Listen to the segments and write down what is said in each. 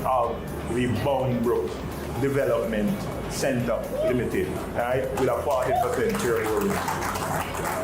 of the Boundbrook Development Center Limited, right, with a 40% shareholding.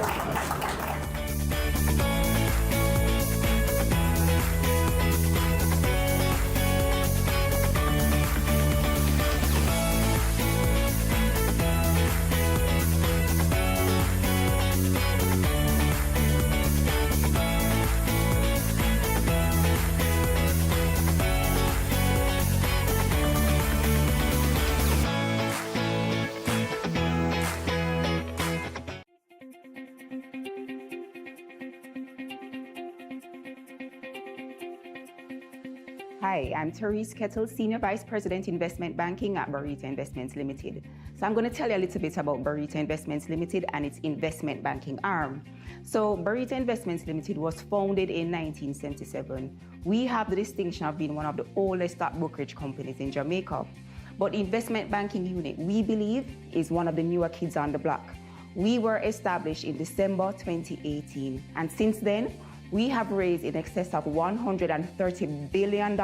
Hi, I'm Therese Kettle, Senior Vice President Investment Banking at Barita Investments Limited. So I'm going to tell you a little bit about Barita Investments Limited and its investment banking arm. So Barita Investments Limited was founded in 1977. We have the distinction of being one of the oldest stock brokerage companies in Jamaica. But investment banking unit, we believe, is one of the newer kids on the block. We were established in December 2018, and since then, we have raised in excess of $130 billion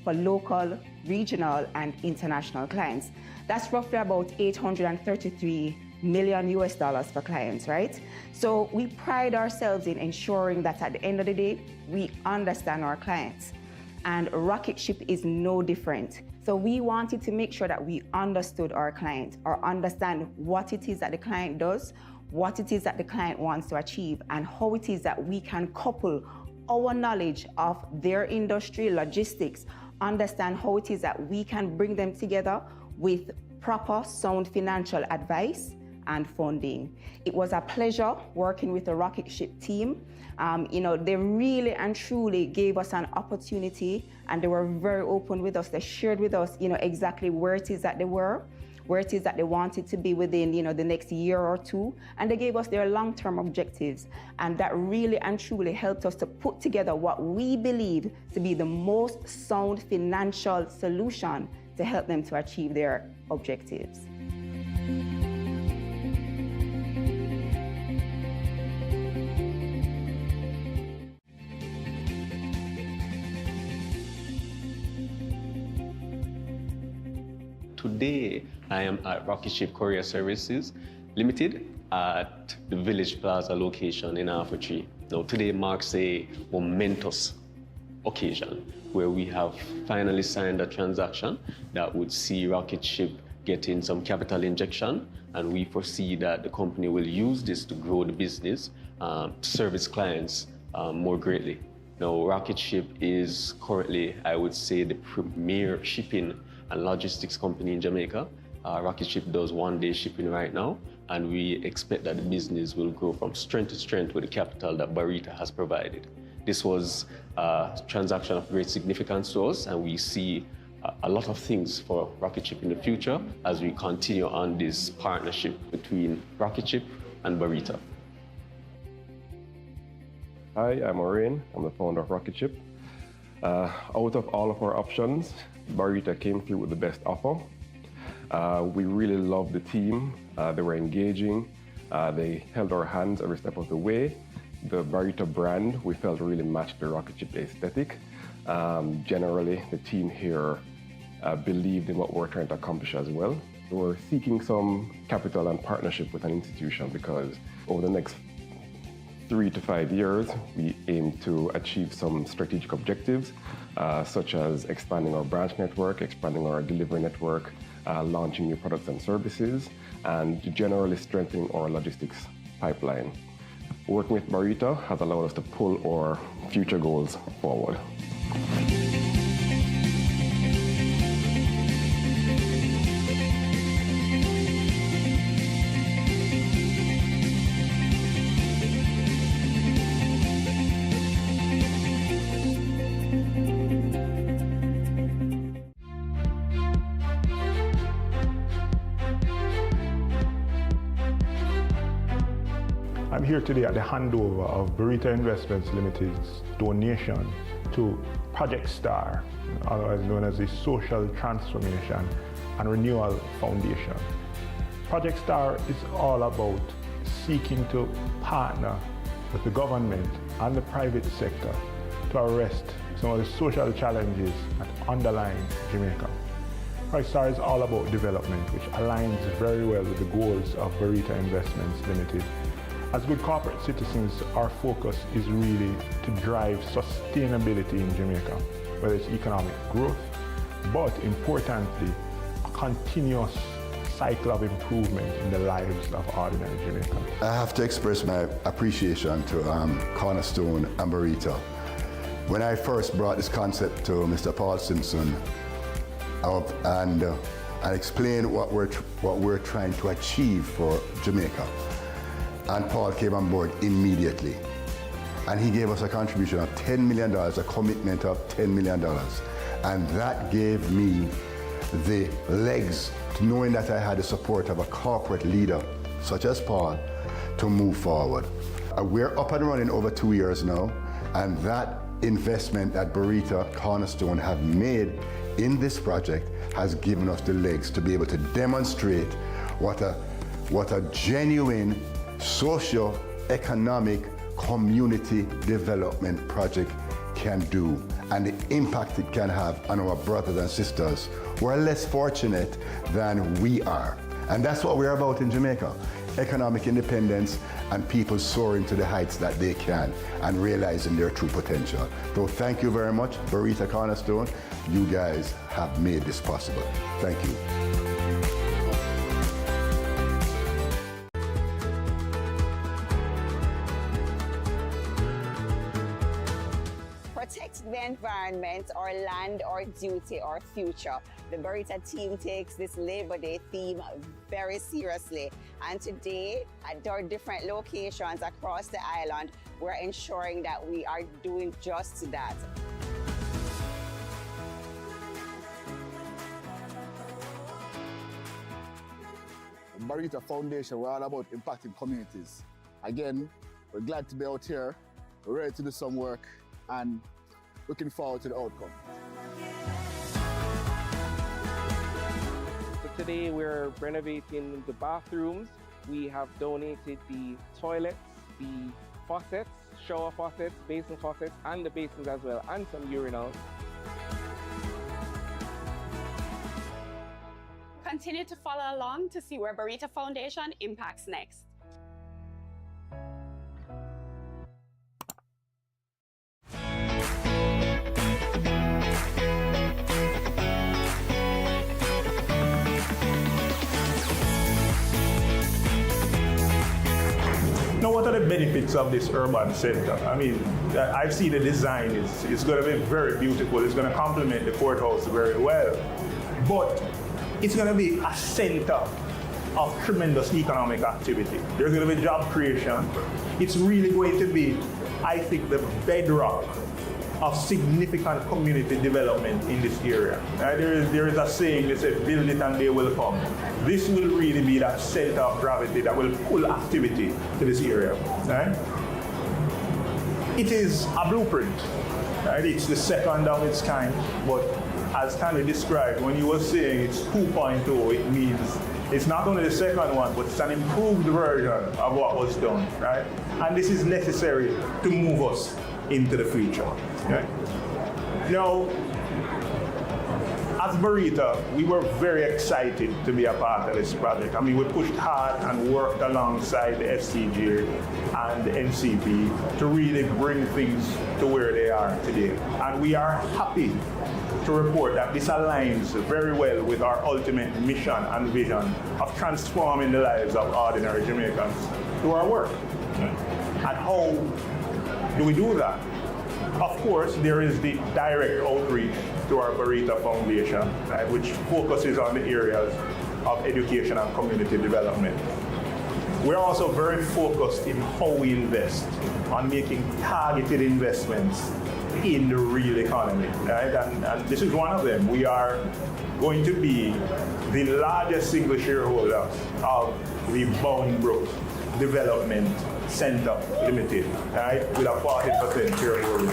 for local, regional, and international clients. That's roughly about $833 million for clients, right? So we pride ourselves in ensuring that at the end of the day, we understand our clients. And Rocket Ship is no different. So we wanted to make sure that we understood our client or understand what it is that the client does, what it is that the client wants to achieve, and how it is that we can couple our knowledge of their industry, logistics, understand how it is that we can bring them together with proper, sound financial advice and funding. It was a pleasure working with the Rocket Ship team. They really and truly gave us an opportunity, and they were very open with us. They shared with us, exactly where it is that they were, where it is that they wanted to be within, the next year or two, and they gave us their long-term objectives. And that really and truly helped us to put together what we believe to be the most sound financial solution to help them to achieve their objectives. Today, I am at Rocket Ship Courier Services Limited at the Village Plaza location in Alpha Tree. Now, today marks a momentous occasion where we have finally signed a transaction that would see Rocket Ship getting some capital injection, and we foresee that the company will use this to grow the business, to serve its clients more greatly. Now, Rocket Ship is currently, I would say, the premier shipping and logistics company in Jamaica. Rocket Ship does one-day shipping right now, and we expect that the business will grow from strength to strength with the capital that Barita has provided. This was a transaction of great significance to us, and we see a lot of things for Rocket Ship in the future as we continue on this partnership between Rocket Ship and Barita. Hi, I'm Maureen. I'm the founder of Rocket Ship. Out of all of our options, Barita came through with the best offer. We really loved the team. They were engaging. They held our hands every step of the way. The Barita brand, we felt really matched the Rocket Ship aesthetic. Generally, the team here believed in what we're trying to accomplish as well. We're seeking some capital and partnership with an institution because over the next 3 to 5 years, we aim to achieve some strategic objectives, such as expanding our branch network, expanding our delivery network, launching new products and services, and generally strengthening our logistics pipeline. Working with Barita has allowed us to pull our future goals forward. I'm here today at the handover of Barita Investments Limited's donation to Project STAR, otherwise known as the Social Transformation and Renewal Foundation. Project STAR is all about seeking to partner with the government and the private sector to arrest some of the social challenges that underlying Jamaica. Project STAR is all about development, which aligns very well with the goals of Barita Investments Limited. As good corporate citizens, our focus is really to drive sustainability in Jamaica, whether it's economic growth, but importantly, a continuous cycle of improvement in the lives of ordinary Jamaicans. I have to express my appreciation to Cornerstone and Barita. When I first brought this concept to Mr. Paul Simpson and explained what we're trying to achieve for Jamaica, and Paul came on board immediately. And he gave us a contribution of $10 million, a commitment of $10 million. And that gave me the legs to knowing that I had the support of a corporate leader, such as Paul, to move forward. We're up and running over 2 years now, and that investment that Barita Cornerstone have made in this project has given us the legs to be able to demonstrate what a genuine socio-economic community development project can do and the impact it can have on our brothers and sisters who are less fortunate than we are. And that's what we're about in Jamaica. Economic independence and people soaring to the heights that they can and realizing their true potential. So thank you very much, Barita Cornerstone. You guys have made this possible. Thank you. Protect the environment, our land, our duty, our future. The Barita team takes this Labor Day theme very seriously. And today, at our different locations across the island, we're ensuring that we are doing just that. Barita Foundation, we're all about impacting communities. Again, we're glad to be out here, we're ready to do some work, and looking forward to the outcome. So today we're renovating the bathrooms. We have donated the toilets, the faucets, shower faucets, basin faucets, and the basins as well, and some urinals. Continue to follow along to see where Barita Foundation impacts next. Now, what are the benefits of this urban center? I mean, I've seen the design, it's going to be very beautiful. It's going to complement the courthouse very well. But it's going to be a center of tremendous economic activity. There's going to be job creation. It's really going to be, I think, the bedrock of significant community development in this area. There is a saying, they say, build it and they will come. This will really be that center of gravity that will pull activity to this area. Right? It is a blueprint. Right? It's the second of its kind, but as Stanley described, when you were saying it's 2.0, it means it's not only the second one, but it's an improved version of what was done, right? And this is necessary to move us into the future. Right? Now, as Barita, we were very excited to be a part of this project. I mean, we pushed hard and worked alongside the FCG and the NCP to really bring things to where they are today. And we are happy to report that this aligns very well with our ultimate mission and vision of transforming the lives of ordinary Jamaicans through our work. And how do we do that? Of course, there is the direct outreach to our Barita Foundation, right, which focuses on the areas of education and community development. We're also very focused in how we invest, on making targeted investments in the real economy, right? And this is one of them. We are going to be the largest single shareholder of the Boundbrook Development Center Limited, right, with a 40% shareholding.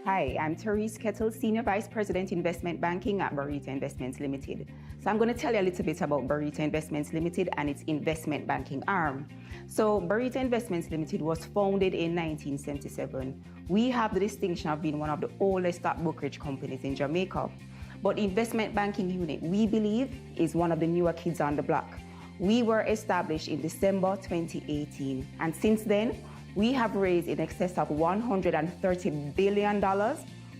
Hi, I'm Therese Kettle, Senior Vice President Investment Banking at Barita Investments Limited. So I'm going to tell you a little bit about Barita Investments Limited and its investment banking arm. So Barita Investments Limited was founded in 1977. We have the distinction of being one of the oldest stock brokerage companies in Jamaica. But investment banking unit, we believe, is one of the newer kids on the block. We were established in December 2018, and since then, we have raised in excess of $130 billion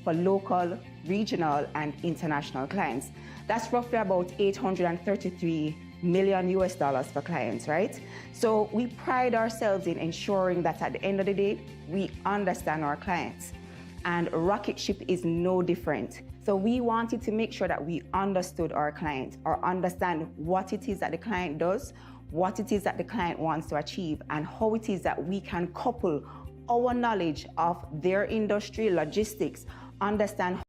for local, regional, and international clients. That's roughly about $833 million for clients, right? So we pride ourselves in ensuring that at the end of the day, we understand our clients. And Rocketship is no different. So we wanted to make sure that we understood our client or understand what it is that the client does, what it is that the client wants to achieve, and how it is that we can couple our knowledge of their industry, logistics, understand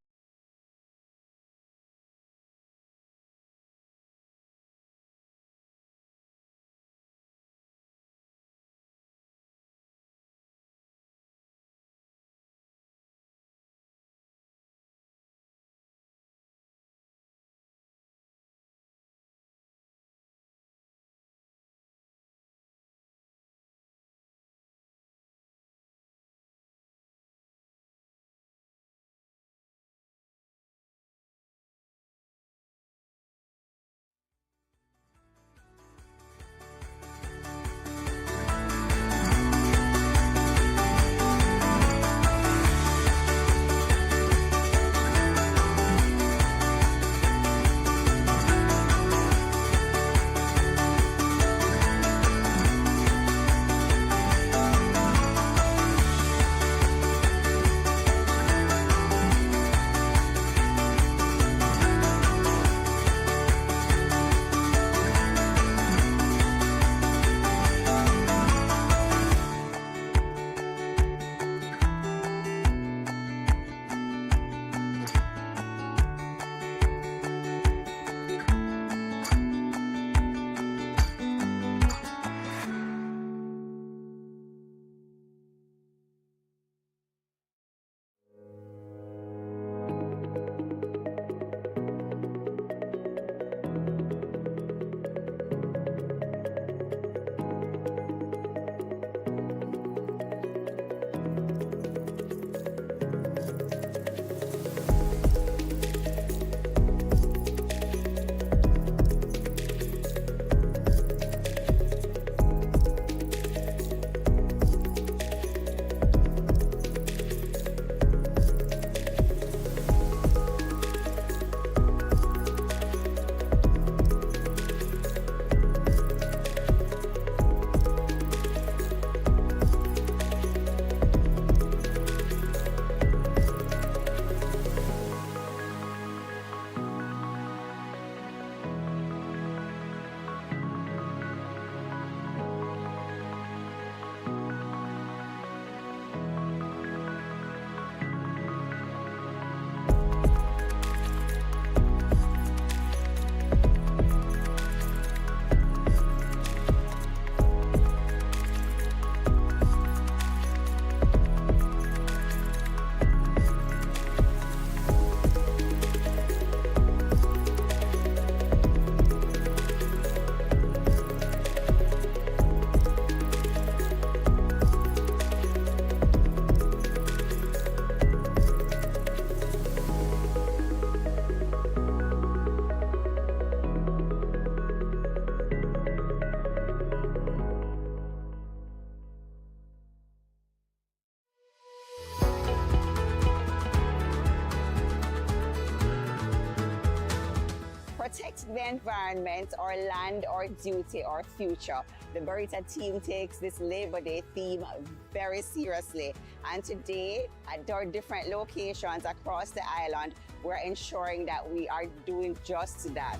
protect the environment, our land, our duty, our future. The Barita team takes this Labor Day theme very seriously. And today, at our different locations across the island, we're ensuring that we are doing just that.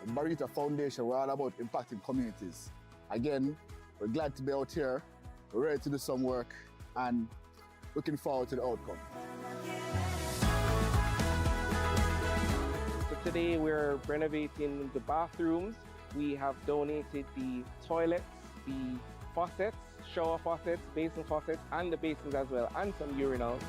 Barita Foundation, we're all about impacting communities. Again, we're glad to be out here, we're ready to do some work, and looking forward to the outcome. So today we're renovating the bathrooms. We have donated the toilets, the faucets, shower faucets, basin faucets, and the basins as well, and some urinals.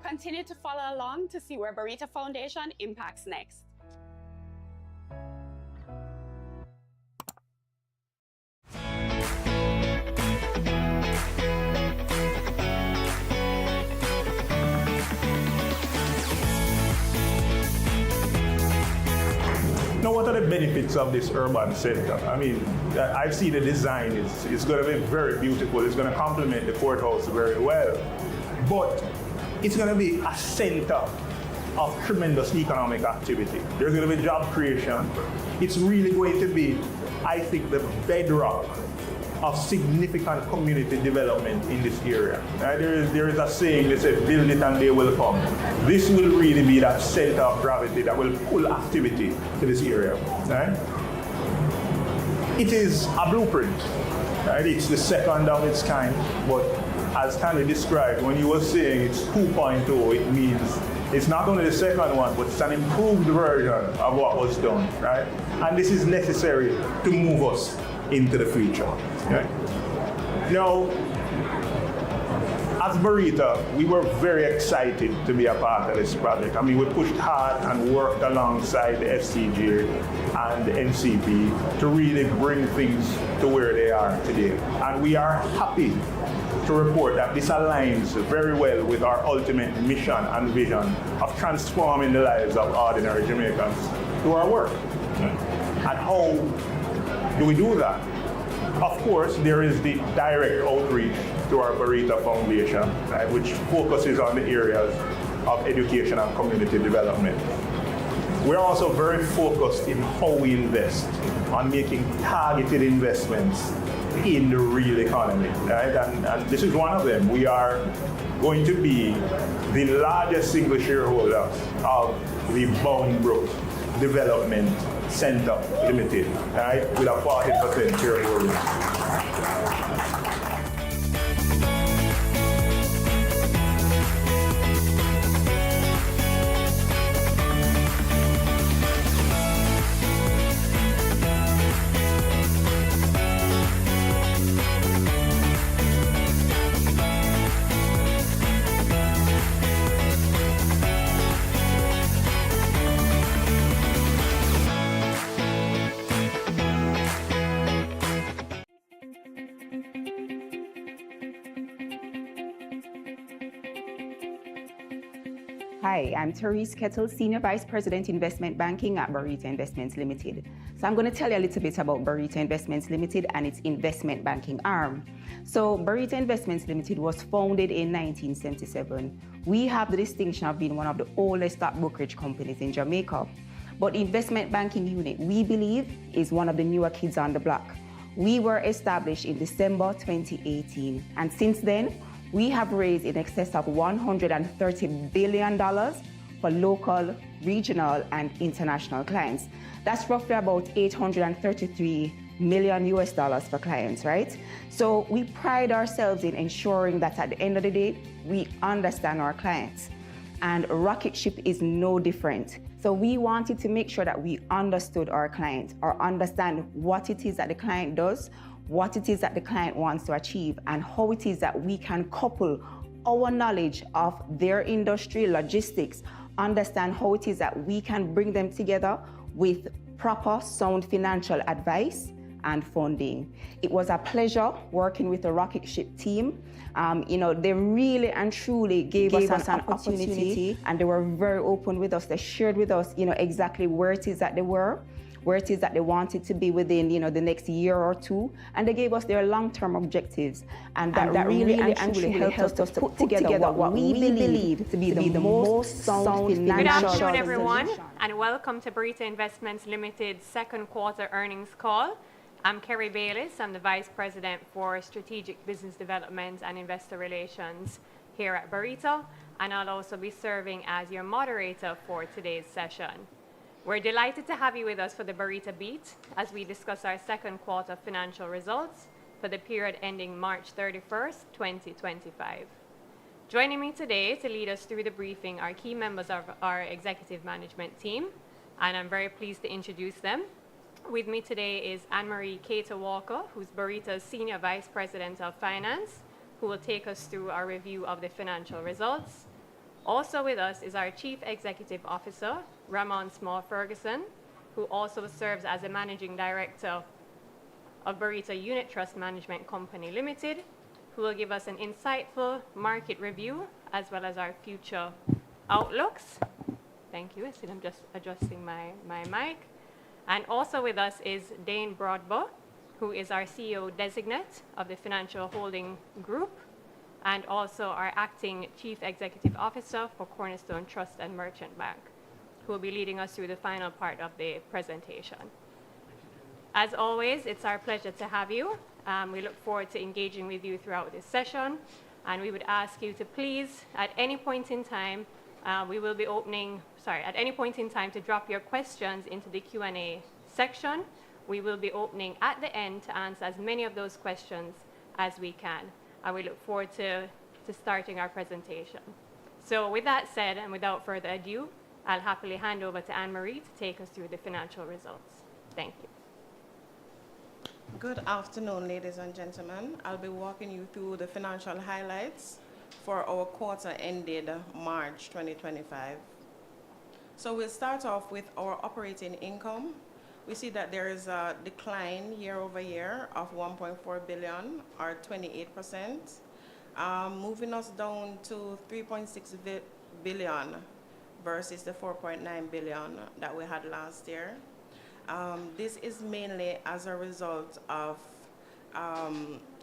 Continue to follow along to see where Barita Foundation impacts next. Now, what are the benefits of this urban center? I mean, I see the design is going to be very beautiful. It's going to complement the courthouse very well. But it's going to be a center of tremendous economic activity. There's going to be job creation. It's really going to be, I think, the bedrock of significant community development in this area. There is a saying, they say, build it and they will come. This will really be that center of gravity that will pull activity to this area. Right? It is a blueprint. Right? It's the second of its kind, but as Stanley described, when you were saying it's 2.0, it means it's not only the second one, but it's an improved version of what was done, right? And this is necessary to move us into the future. Right? Now, as Barita, we were very excited to be a part of this project. I mean, we pushed hard and worked alongside the FCJ and the NCP to really bring things to where they are today. And we are happy to report that this aligns very well with our ultimate mission and vision of transforming the lives of ordinary Jamaicans through our work. And how do we do that? Of course, there is the direct outreach to our Barita Foundation, right, which focuses on the areas of education and community development. We're also very focused in how we invest, on making targeted investments in the real economy, right? And this is one of them. We are going to be the largest single shareholder of the Boundbrook Development Center Limited, right? With a 40% shareholding. Hi, I'm Therese Kettle, Senior Vice President Investment Banking at Barita Investments Limited. So I'm going to tell you a little bit about Barita Investments Limited and its investment banking arm. So Barita Investments Limited was founded in 1977. We have the distinction of being one of the oldest stock brokerage companies in Jamaica. But investment banking unit, we believe, is one of the newer kids on the block. We were established in December 2018, and since then, we have raised in excess of $130 billion for local, regional, and international clients. That's roughly about $833 million US for clients, right? So we pride ourselves in ensuring that at the end of the day, we understand our clients. And Rocket Ship is no different. So we wanted to make sure that we understood our client, or understand what it is that the client does, what it is that the client wants to achieve, and how it is that we can couple our knowledge of their industry, logistics, understand how it is that we can bring them together with proper, sound financial advice and funding. It was a pleasure working with the Rocket Ship team. They really and truly gave us an opportunity, and they were very open with us. They shared with us, exactly where it is that they were, where it is that they wanted to be within, the next year or two, and they gave us their long-term objectives, and that really and truly helped us to put together what we believe to be the most sound financial. Good afternoon, everyone, and welcome to Barita Investments Limited's second quarter earnings call. I'm Kerry Bayliss. I'm the Vice President for Strategic Business Development and Investor Relations here at Barita, and I'll also be serving as your moderator for today's session. We're delighted to have you with us for the Barita Beat as we discuss our second quarter financial results for the period ending March 31st, 2025. Joining me today to lead us through the briefing are key members of our executive management team, and I'm very pleased to introduce them. With me today is Anne-Marie Cater-Walker, who's Barita's Senior Vice President of Finance, who will take us through our review of the financial results. Also with us is our Chief Executive Officer, Ramon Small-Ferguson, who also serves as the Managing Director of Barita Unit Trust Management Company Limited, who will give us an insightful market review as well as our future outlooks. Thank you. I see I'm just adjusting my mic. And also with us is Dane Broadbow, who is our CEO Designate of the Financial Holding Group, and also our Acting Chief Executive Officer for Cornerstone Trust and Merchant Bank, who will be leading us through the final part of the presentation. As always, it's our pleasure to have you. We look forward to engaging with you throughout this session, and we would ask you to please, at any point in time, at any point in time to drop your questions into the Q&A section. We will be opening at the end to answer as many of those questions as we can. And we look forward to starting our presentation. So with that said, and without further ado, I'll happily hand over to Anne-Marie to take us through the financial results. Thank you. Good afternoon, ladies and gentlemen. I'll be walking you through the financial highlights for our quarter ended March 2025. So we'll start off with our operating income. We see that there is a decline year over year of 1.4 billion, or 28%, moving us down to 3.6 billion versus the 4.9 billion that we had last year. This is mainly as a result of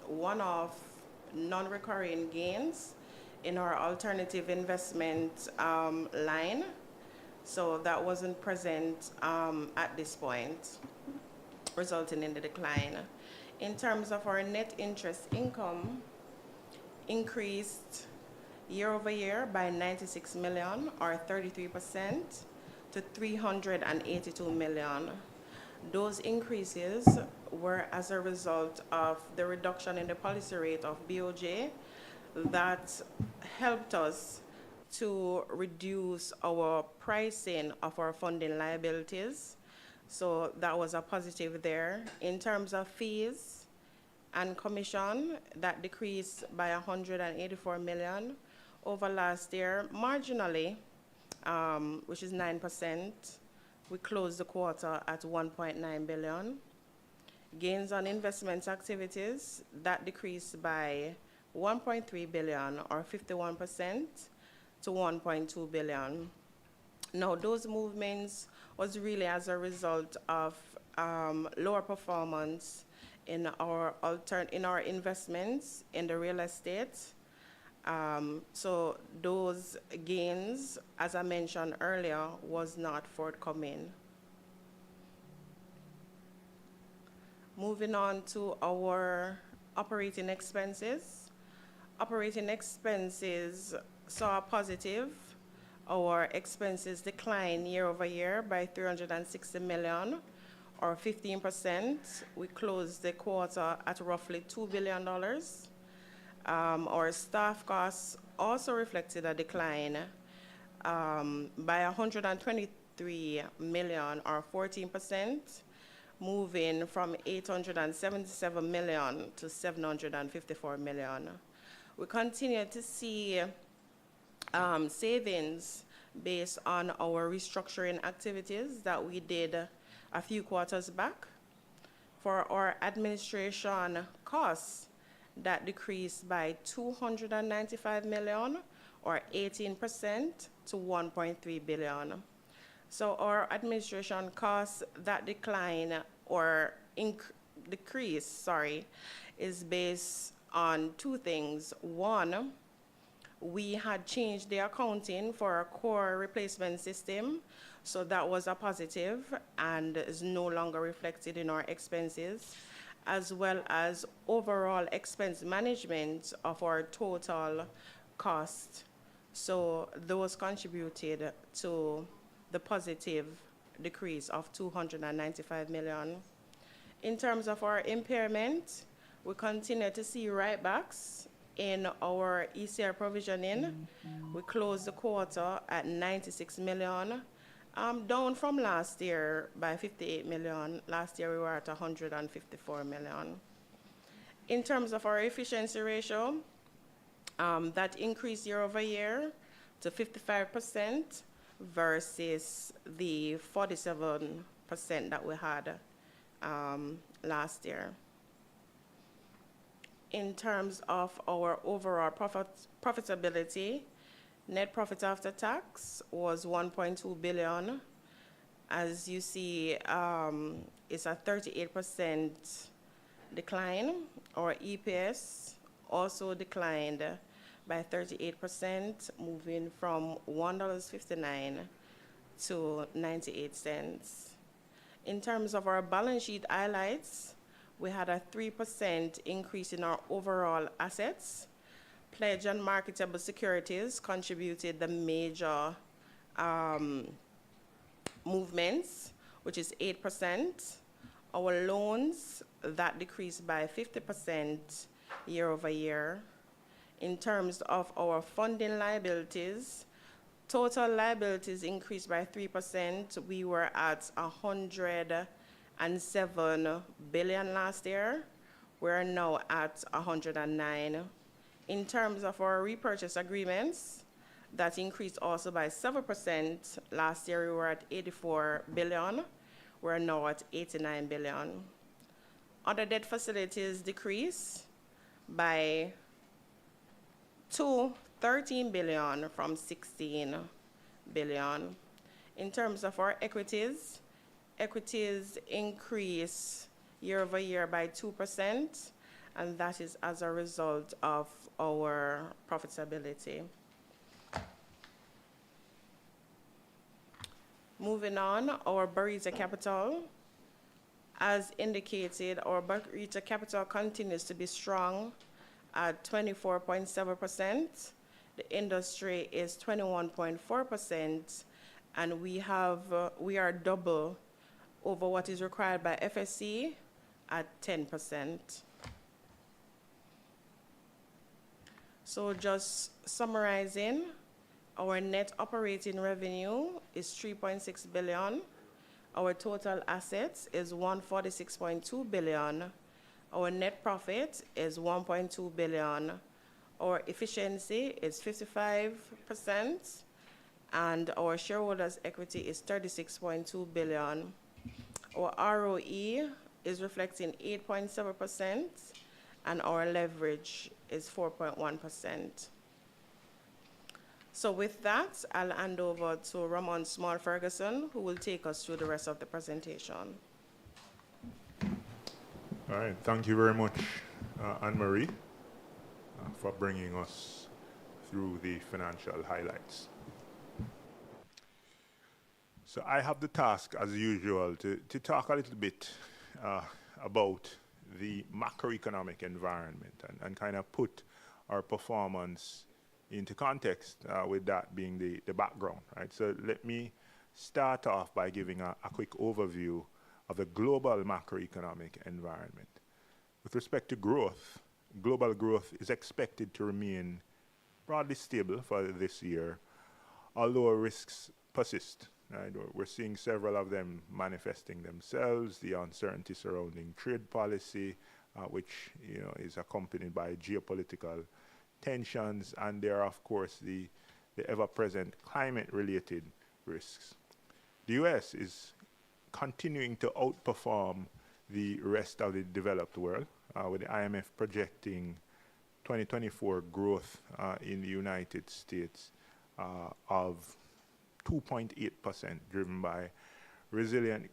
one-off non-recurring gains in our alternative investment line. So that wasn't present at this point, resulting in the decline. In terms of our net interest income, increased year over year by 96 million, or 33%, to 382 million. Those increases were as a result of the reduction in the policy rate of BOJ that helped us to reduce our pricing of our funding liabilities. So that was a positive there. In terms of fees and commission, that decreased by 184 million over last year, marginally, which is 9%. We closed the quarter at 1.9 billion. Gains on investment activities, that decreased by 1.3 billion, or 51%, to 1.2 billion. Now, those movements was really as a result of lower performance in our investments in the real estate. So those gains, as I mentioned earlier, was not forthcoming. Moving on to our operating expenses. Operating expenses saw a positive. Our expenses declined year over year by 360 million, or 15%. We closed the quarter at roughly $2 billion. Our staff costs also reflected a decline by 123 million, or 14%, moving from 877 million to 754 million. We continue to see savings based on our restructuring activities that we did a few quarters back. For our administration costs, that decreased by 295 million, or 18%, to 1.3 billion. So our administration costs, that decline or decrease, is based on two things. One, we had changed the accounting for our core replacement system, so that was a positive and is no longer reflected in our expenses, as well as overall expense management of our total cost. So those contributed to the positive decrease of 295 million. In terms of our impairment, we continue to see write-backs in our ECR provisioning, we closed the quarter at 96 million, down from last year by 58 million. Last year we were at 154 million. In terms of our efficiency ratio, that increased year over year to 55% versus the 47% that we had last year. In terms of our overall profitability, net profit after tax was 1.2 billion. As you see, it's a 38% decline. Our EPS also declined by 38%, moving from $1.59 to 98 cents. In terms of our balance sheet highlights, we had a 3% increase in our overall assets. Pledged and marketable securities contributed the major movements, which is 8%. Our loans, that decreased by 50% year over year. In terms of our funding liabilities, total liabilities increased by 3%. We were at 107 billion last year. We're now at 109. In terms of our repurchase agreements, that increased also by 7%. Last year we were at 84 billion. We're now at 89 billion. Other debt facilities decreased by 13 billion from 16 billion. In terms of our equities increase year over year by 2%, and that is as a result of our profitability. Moving on, our Barita capital. As indicated, our Barita capital continues to be strong at 24.7%. The industry is 21.4%, and we are double over what is required by FSC at 10%. So just summarizing, our net operating revenue is 3.6 billion. Our total assets is 146.2 billion. Our net profit is 1.2 billion. Our efficiency is 55%, and our shareholders' equity is 36.2 billion. Our ROE is reflecting 8.7%, and our leverage is 4.1%. So with that, I'll hand over to Ramon Small Ferguson, who will take us through the rest of the presentation. All right, thank you very much, Anne-Marie, for bringing us through the financial highlights. So I have the task, as usual, to talk a little bit about the macroeconomic environment and kind of put our performance into context, with that being the background, right? So let me start off by giving a quick overview of the global macroeconomic environment. With respect to growth, global growth is expected to remain broadly stable for this year, although risks persist. Right? We're seeing several of them manifesting themselves, the uncertainty surrounding trade policy, which is accompanied by geopolitical tensions, and there are, of course, the ever-present climate-related risks. The US is continuing to outperform the rest of the developed world, with the IMF projecting 2024 growth in the United States of 2.8%, driven by resilient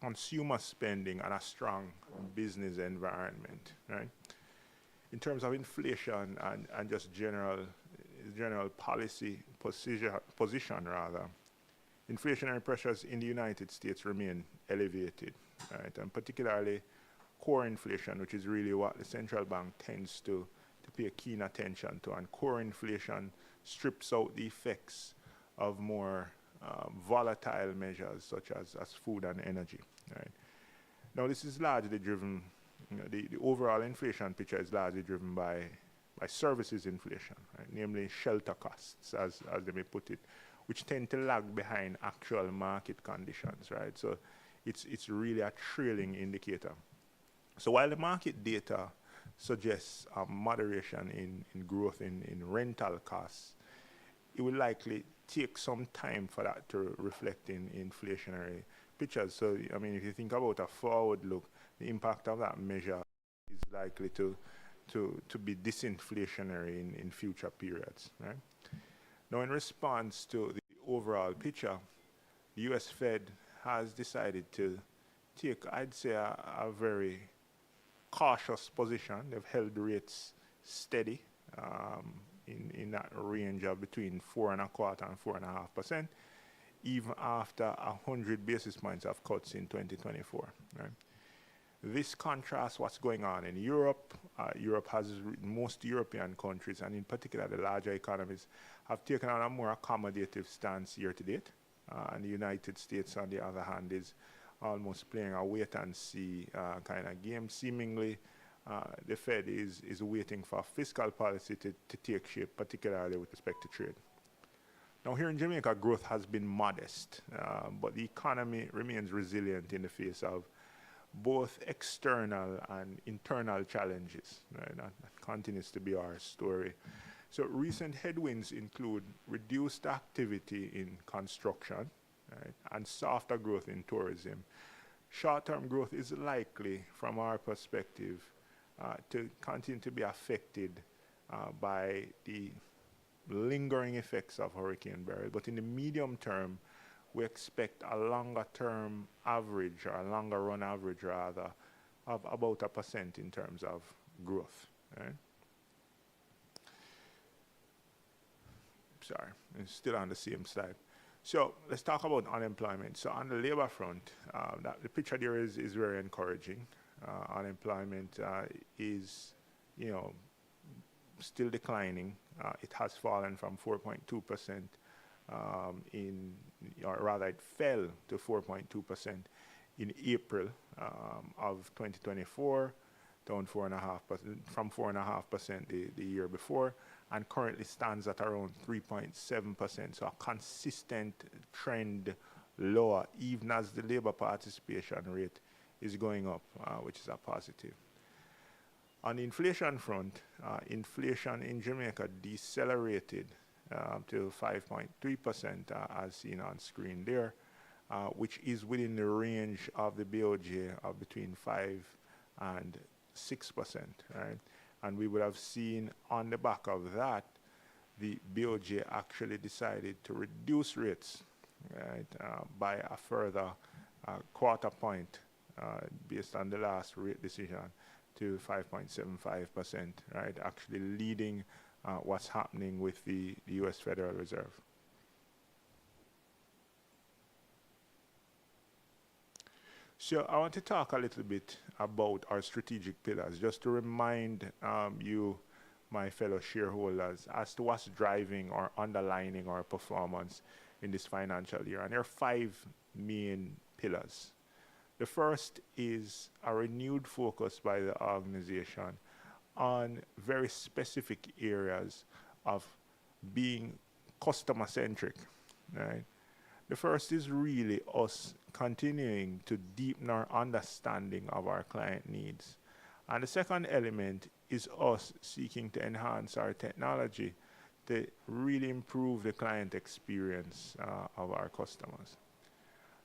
consumer spending and a strong business environment, right? In terms of inflation and just general policy position, inflationary pressures in the United States remain elevated, right? And particularly core inflation, which is really what the central bank tends to pay keen attention to. And core inflation strips out the effects of more volatile measures such as food and energy, right? Now, this is largely driven, the overall inflation picture is largely driven by by services inflation, right? Namely shelter costs, as they may put it, which tend to lag behind actual market conditions, right? So it's really a trailing indicator. So while the market data suggests a moderation in growth in rental costs, it will likely take some time for that to reflect in inflationary pictures. So, I mean, if you think about a forward look, the impact of that measure is likely to be disinflationary in future periods, right? Now, in response to the overall picture, the US Fed has decided to take, I'd say, a very cautious position. They've held rates steady in that range of between 4.25% and 4.5%, even after 100 basis points of cuts in 2024. Right? This contrasts what's going on in Europe. Europe has, most European countries, and in particular the larger economies, have taken on a more accommodative stance year to date. And the United States, on the other hand, is almost playing a wait-and-see kind of game. Seemingly, the Fed is waiting for fiscal policy to take shape, particularly with respect to trade. Now, here in Jamaica, growth has been modest, but the economy remains resilient in the face of both external and internal challenges. Right? That continues to be our story. So recent headwinds include reduced activity in construction, right, and softer growth in tourism. Short-term growth is likely, from our perspective, to continue to be affected by the lingering effects of Hurricane Beryl. But in the medium term, we expect a longer-term average, or a longer-run average, rather, of about 1% in terms of growth. Right? Sorry, it's still on the same slide. So let's talk about unemployment. So on the labor front, the picture there is very encouraging. Unemployment is, still declining. It has fallen from 4.2% or rather it fell to 4.2% in April of 2024, down 4.5% from 4.5% the year before, and currently stands at around 3.7%. So a consistent trend lower, even as the labor participation rate is going up, which is a positive. On the inflation front, inflation in Jamaica decelerated to 5.3%, as seen on screen there, which is within the range of the BOJ of between 5 and 6%, right? And we would have seen on the back of that, the BOJ actually decided to reduce rates, right, by a further quarter point based on the last rate decision to 5.75%, right, actually leading what's happening with the US Federal Reserve. So I want to talk a little bit about our strategic pillars, just to remind you, my fellow shareholders, as to what's driving or underlining our performance in this financial year. And there are 5 main pillars. The first is a renewed focus by the organization on very specific areas of being customer-centric, right? The first is really us continuing to deepen our understanding of our client needs. And the second element is us seeking to enhance our technology to really improve the client experience of our customers.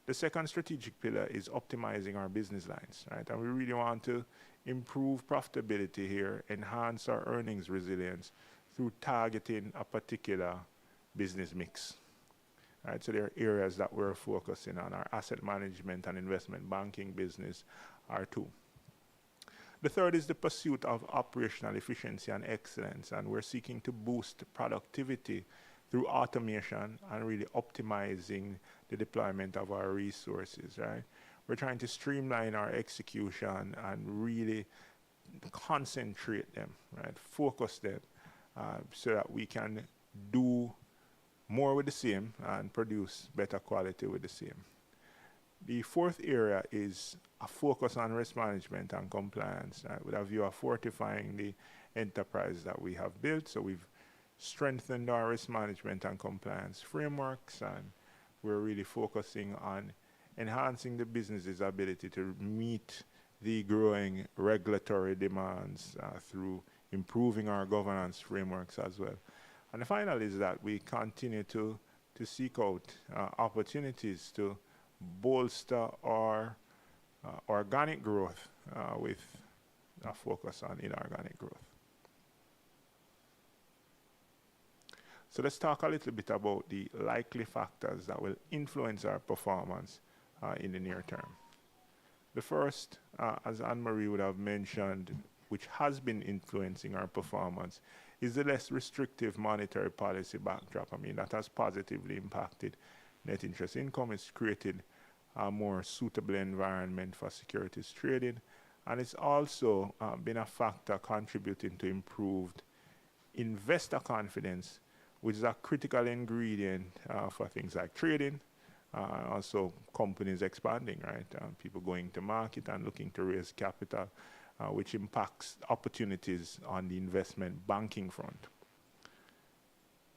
The second strategic pillar is optimizing our business lines, right? And we really want to improve profitability here, enhance our earnings resilience through targeting a particular business mix. Right, so there are areas that we're focusing on. Our asset management and investment banking business are 2. The third is the pursuit of operational efficiency and excellence, and we're seeking to boost productivity through automation and really optimizing the deployment of our resources, right? We're trying to streamline our execution and really concentrate them, right? Focus them so that we can do more with the same and produce better quality with the same. The fourth area is a focus on risk management and compliance, right, with a view of fortifying the enterprise that we have built. So we've strengthened our risk management and compliance frameworks, and we're really focusing on enhancing the business's ability to meet the growing regulatory demands through improving our governance frameworks as well. And the final is that we continue to seek out opportunities to bolster our organic growth with a focus on inorganic growth. So let's talk a little bit about the likely factors that will influence our performance in the near term. The first, as Anne-Marie would have mentioned, which has been influencing our performance, is the less restrictive monetary policy backdrop. I mean, that has positively impacted net interest income. It's created a more suitable environment for securities trading, and it's also been a factor contributing to improved investor confidence, which is a critical ingredient for things like trading, also companies expanding, right? People going to market and looking to raise capital, which impacts opportunities on the investment banking front.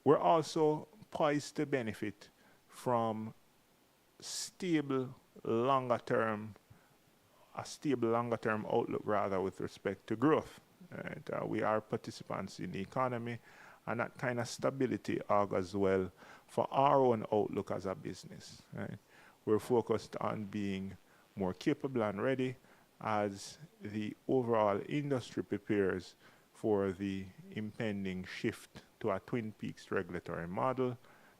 We're also poised to benefit from a stable longer-term outlook rather with respect to growth. Right? We are participants in the economy, and that kind of stability augurs well for our own outlook as a business. Right? We're focused on being more capable and ready as the overall industry prepares for the impending shift to a Twin Peaks regulatory model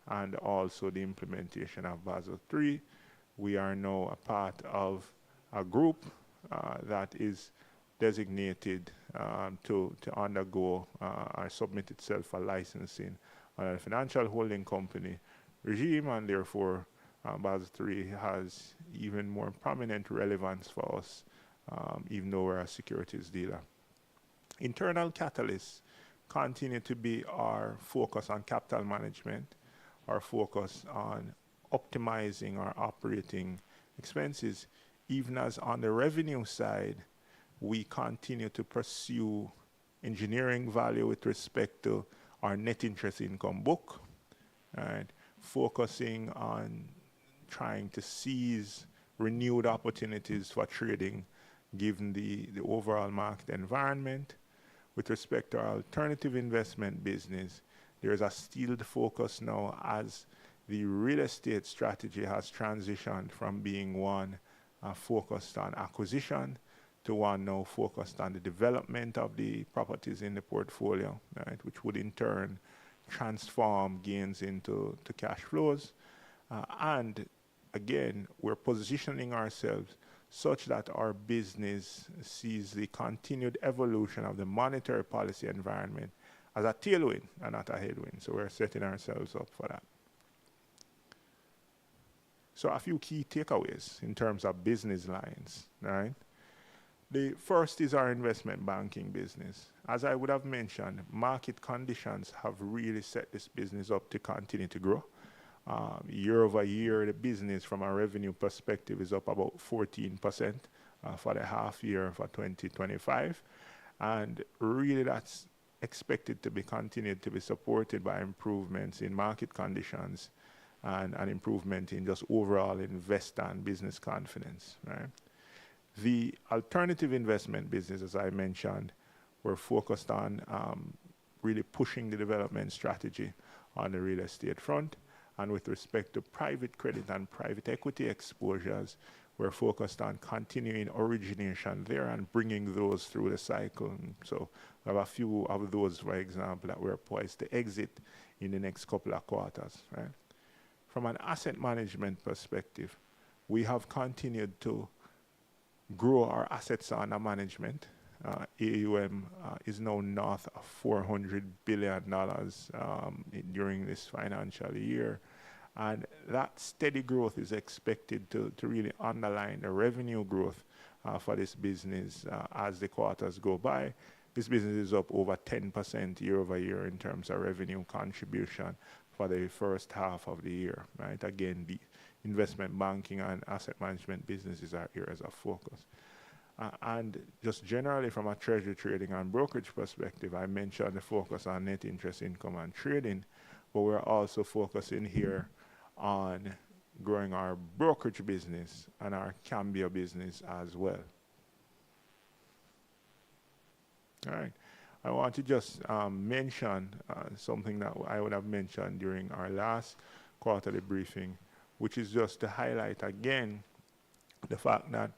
and also the implementation of Basel III. We are now a part of a group that is designated to undergo or submit itself for licensing on a financial holding company regime, and therefore Basel III has even more prominent relevance for us, even though we're a securities dealer. Internal catalysts continue to be our focus on capital management, our focus on optimizing our operating expenses, even as on the revenue side, we continue to pursue engineering value with respect to our net interest income book, right? Focusing on trying to seize renewed opportunities for trading given the overall market environment. With respect to our alternative investment business, there is a steeled focus now as the real estate strategy has transitioned from being one focused on acquisition to one now focused on the development of the properties in the portfolio, right, which would in turn transform gains into cash flows. And again, we're positioning ourselves such that our business sees the continued evolution of the monetary policy environment as a tailwind and not a headwind. So we're setting ourselves up for that. So a few key takeaways in terms of business lines, right? The first is our investment banking business. As I would have mentioned, market conditions have really set this business up to continue to grow. Year over year, the business from a revenue perspective is up about 14% for the half year for 2025. And really that's expected to be continued to be supported by improvements in market conditions and an improvement in just overall investor and business confidence, right? The alternative investment business, as I mentioned, we're focused on really pushing the development strategy on the real estate front. And with respect to private credit and private equity exposures, we're focused on continuing origination there and bringing those through the cycle. And so we have a few of those, for example, that we're poised to exit in the next couple of quarters, right? From an asset management perspective, we have continued to grow our assets under management. AUM is now north of $400 billion during this financial year. And that steady growth is expected to really underline the revenue growth for this business as the quarters go by. This business is up over 10% year over year in terms of revenue contribution for the first half of the year, right? Again, the investment banking and asset management businesses are areas of focus. And just generally from a treasury trading and brokerage perspective, I mentioned the focus on net interest income and trading, but we're also focusing here on growing our brokerage business and our Cambia business as well. All right. I want to just mention something that I would have mentioned during our last quarterly briefing, which is just to highlight again the fact that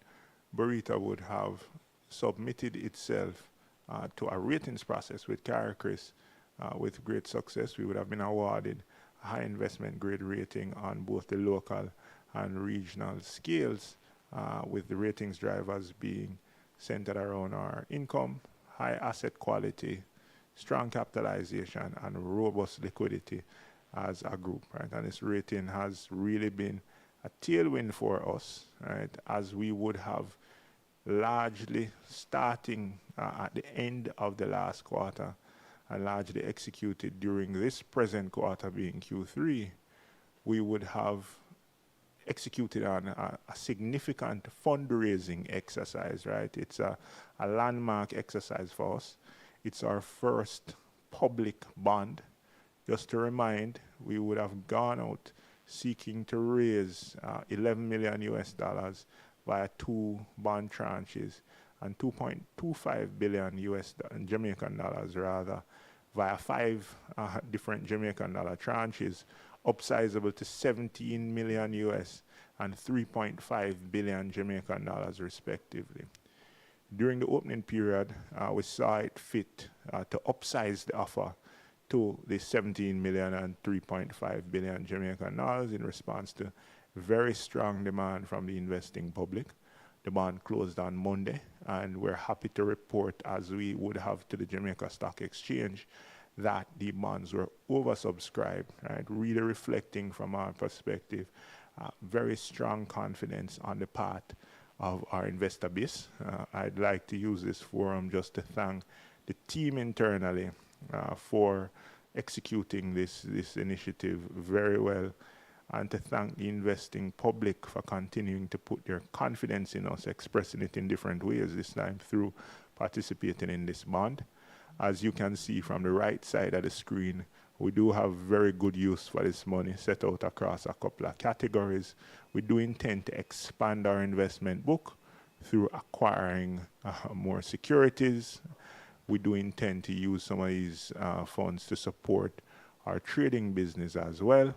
Barita would have submitted itself to a ratings process with CARICRIS with great success. We would have been awarded a high investment grade rating on both the local and regional scales, with the ratings drivers being centered around our income, high asset quality, strong capitalization, and robust liquidity as a group, right? And this rating has really been a tailwind for us, right? As we would have largely starting at the end of the last quarter and largely executed during this present quarter being Q3, we would have executed on a significant fundraising exercise, right? It's a landmark exercise for us. It's our first public bond. Just to remind, we would have gone out seeking to raise $11 million via 2 bond tranches and 2.25 billion Jamaican dollars rather via 5 different Jamaican dollar tranches, upsizable to 17 million US and 3.5 billion Jamaican dollars respectively. During the opening period, we saw it fit to upsize the offer to the 17 million and 3.5 billion Jamaican dollars in response to very strong demand from the investing public. The bond closed on Monday, and we're happy to report, as we would have to the Jamaica Stock Exchange, that the bonds were oversubscribed, right? Really reflecting from our perspective, very strong confidence on the part of our investor base. I'd like to use this forum just to thank the team internally for executing this initiative very well, and to thank the investing public for continuing to put their confidence in us, expressing it in different ways this time through participating in this bond. As you can see from the right side of the screen, we do have very good use for this money set out across a couple of categories. We do intend to expand our investment book through acquiring more securities. We do intend to use some of these funds to support our trading business as well.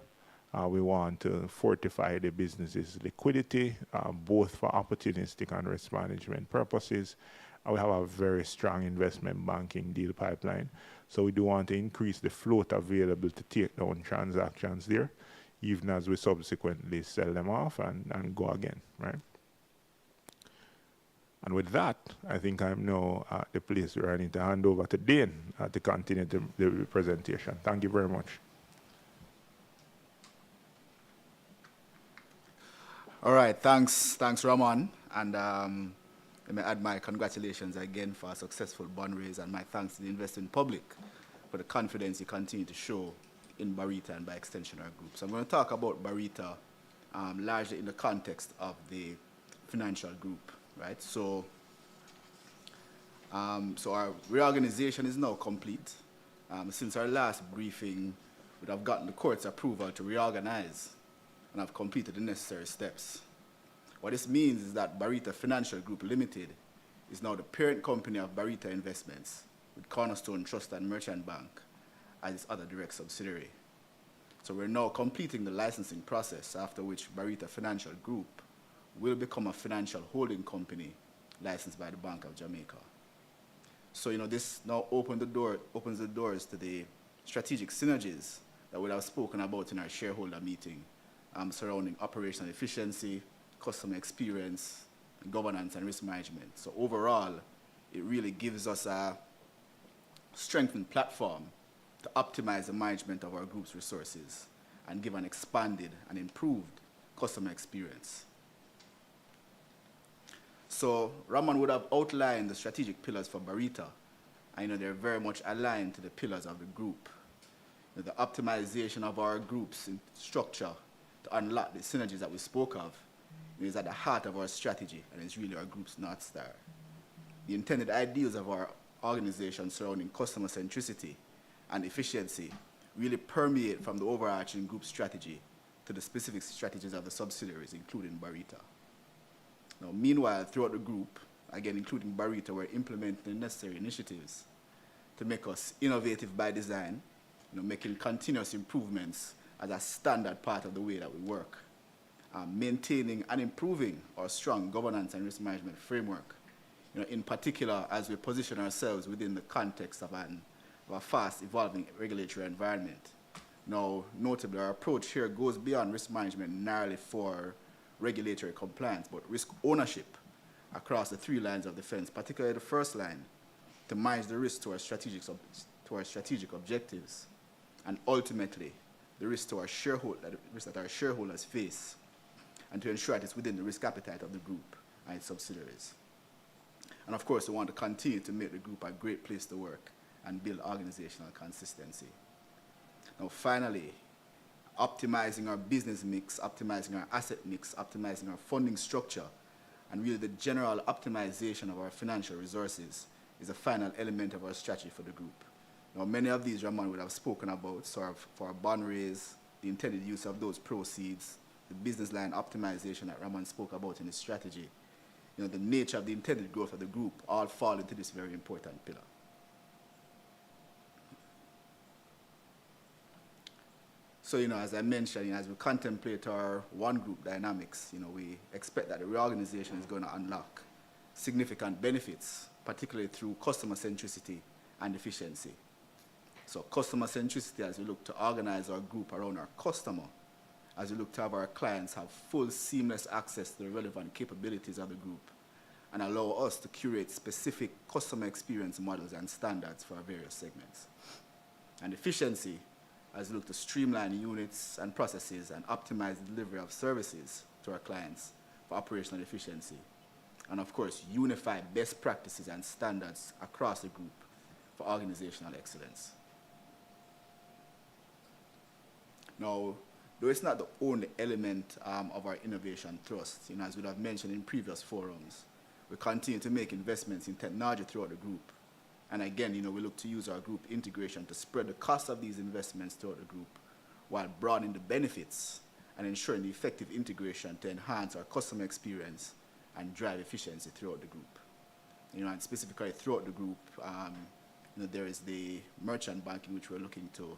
We want to fortify the business's liquidity, both for opportunistic and risk management purposes. We have a very strong investment banking deal pipeline. So we do want to increase the float available to take down transactions there, even as we subsequently sell them off and go again, right? And with that, I think I'm now at the place where I need to hand over to Dane to continue the presentation. Thank you very much. All right, thanks Ramon, and let me add my congratulations again for a successful bond raise, and my thanks to the investing public for the confidence you continue to show in Barita and by extension our group. So I'm going to talk about Barita largely in the context of the financial group, right? So our reorganization is now complete. Since our last briefing, we have gotten the court's approval to reorganize and have completed the necessary steps. What this means is that Barita Financial Group Limited is now the parent company of Barita Investments, with Cornerstone Trust and Merchant Bank as its other direct subsidiary. So we're now completing the licensing process, after which Barita Financial Group will become a financial holding company licensed by the Bank of Jamaica. So this now opens the doors to the strategic synergies that we have spoken about in our shareholder meeting, surrounding operational efficiency, customer experience, governance, and risk management. So overall, it really gives us a strengthened platform to optimize the management of our group's resources and give an expanded and improved customer experience. So Ramon would have outlined the strategic pillars for Barita. I know they're very much aligned to the pillars of the group. The optimization of our group's structure to unlock the synergies that we spoke of is at the heart of our strategy and is really our group's North Star. The intended ideals of our organization surrounding customer centricity and efficiency really permeate from the overarching group strategy to the specific strategies of the subsidiaries, including Barita. Now, meanwhile, throughout the group, again, including Barita, we're implementing the necessary initiatives to make us innovative by design, making continuous improvements as a standard part of the way that we work, maintaining and improving our strong governance and risk management framework, in particular as we position ourselves within the context of a fast evolving regulatory environment. Now, notably, our approach here goes beyond risk management narrowly for regulatory compliance, but risk ownership across the three lines of defense, particularly the first line, to manage the risk to our strategic objectives, and ultimately the risk to our risk that our shareholders face, and to ensure that it's within the risk appetite of the group and its subsidiaries. And of course, we want to continue to make the group a great place to work and build organizational consistency. Now, finally, optimizing our business mix, optimizing our asset mix, optimizing our funding structure, and really the general optimization of our financial resources is a final element of our strategy for the group. Now, many of these Ramon would have spoken about, sort of for our bond raise, the intended use of those proceeds, the business line optimization that Ramon spoke about in his strategy, the nature of the intended growth of the group all fall into this very important pillar. So, as I mentioned, as we contemplate our one group dynamics, we expect that the reorganization is going to unlock significant benefits, particularly through customer centricity and efficiency. So customer centricity, as we look to organize our group around our customer, as we look to have our clients have full seamless access to the relevant capabilities of the group, and allow us to curate specific customer experience models and standards for our various segments. And efficiency, as we look to streamline units and processes and optimize the delivery of services to our clients for operational efficiency. And of course, unify best practices and standards across the group for organizational excellence. Now, though it's not the only element of our innovation thrust, as we have mentioned in previous forums, we continue to make investments in technology throughout the group. And again, we look to use our group integration to spread the cost of these investments throughout the group while broadening the benefits and ensuring the effective integration to enhance our customer experience and drive efficiency throughout the group. And specifically throughout the group, there is the merchant banking, which we're looking to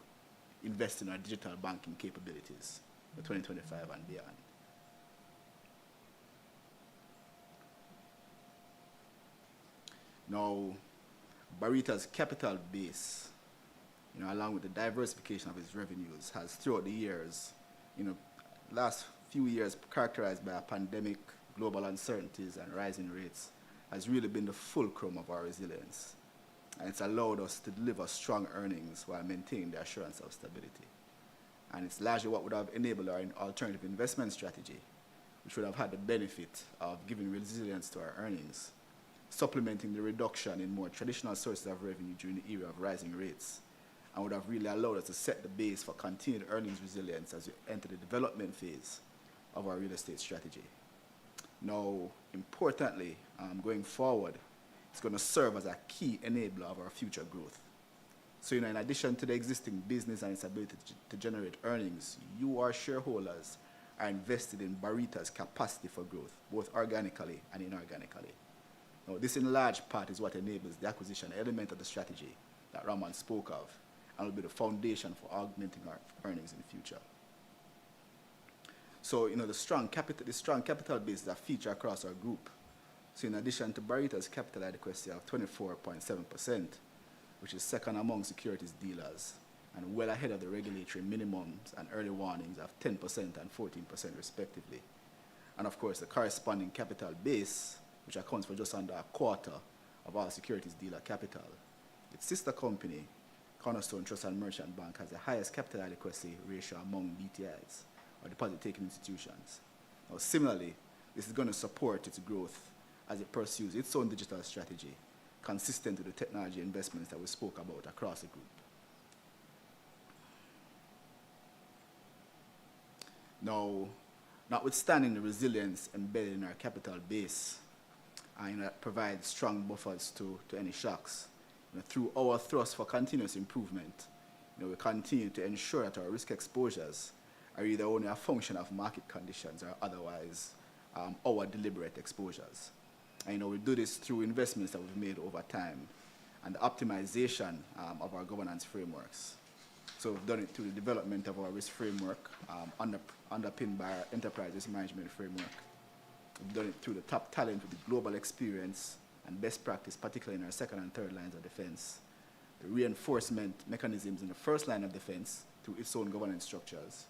invest in our digital banking capabilities for 2025 and beyond. Now, Barita's capital base, along with the diversification of its revenues, has throughout the years, last few years characterized by a pandemic, global uncertainties, and rising rates, has really been the fulcrum of our resilience. And it's allowed us to deliver strong earnings while maintaining the assurance of stability. And it's largely what would have enabled our alternative investment strategy, which would have had the benefit of giving resilience to our earnings, supplementing the reduction in more traditional sources of revenue during the era of rising rates, and would have really allowed us to set the base for continued earnings resilience as we enter the development phase of our real estate strategy. Now, importantly, going forward, it's going to serve as a key enabler of our future growth. So, in addition to the existing business and its ability to generate earnings, you, our shareholders, are invested in Barita's capacity for growth, both organically and inorganically. Now, this in large part is what enables the acquisition element of the strategy that Rahman spoke of, and will be the foundation for augmenting our earnings in the future. So, the strong capital base is a feature across our group. So, in addition to Barita's capital adequacy of 24.7%, which is second among securities dealers, and well ahead of the regulatory minimums and early warnings of 10% and 14% respectively, and of course the corresponding capital base, which accounts for just under a quarter of our securities dealer capital, its sister company, Cornerstone Trust and Merchant Bank, has the highest capital adequacy ratio among DTIs, or deposit-taking institutions. Now, similarly, this is going to support its growth as it pursues its own digital strategy, consistent with the technology investments that we spoke about across the group. Now, notwithstanding the resilience embedded in our capital base, that provides strong buffers to any shocks. Through our thrust for continuous improvement, we continue to ensure that our risk exposures are either only a function of market conditions or otherwise our deliberate exposures. And we do this through investments that we've made over time and the optimization of our governance frameworks. So we've done it through the development of our risk framework underpinned by our enterprise risk management framework. We've done it through the top talent with the global experience and best practice, particularly in our second and third lines of defense. The reinforcement mechanisms in the first line of defense through its own governance structures.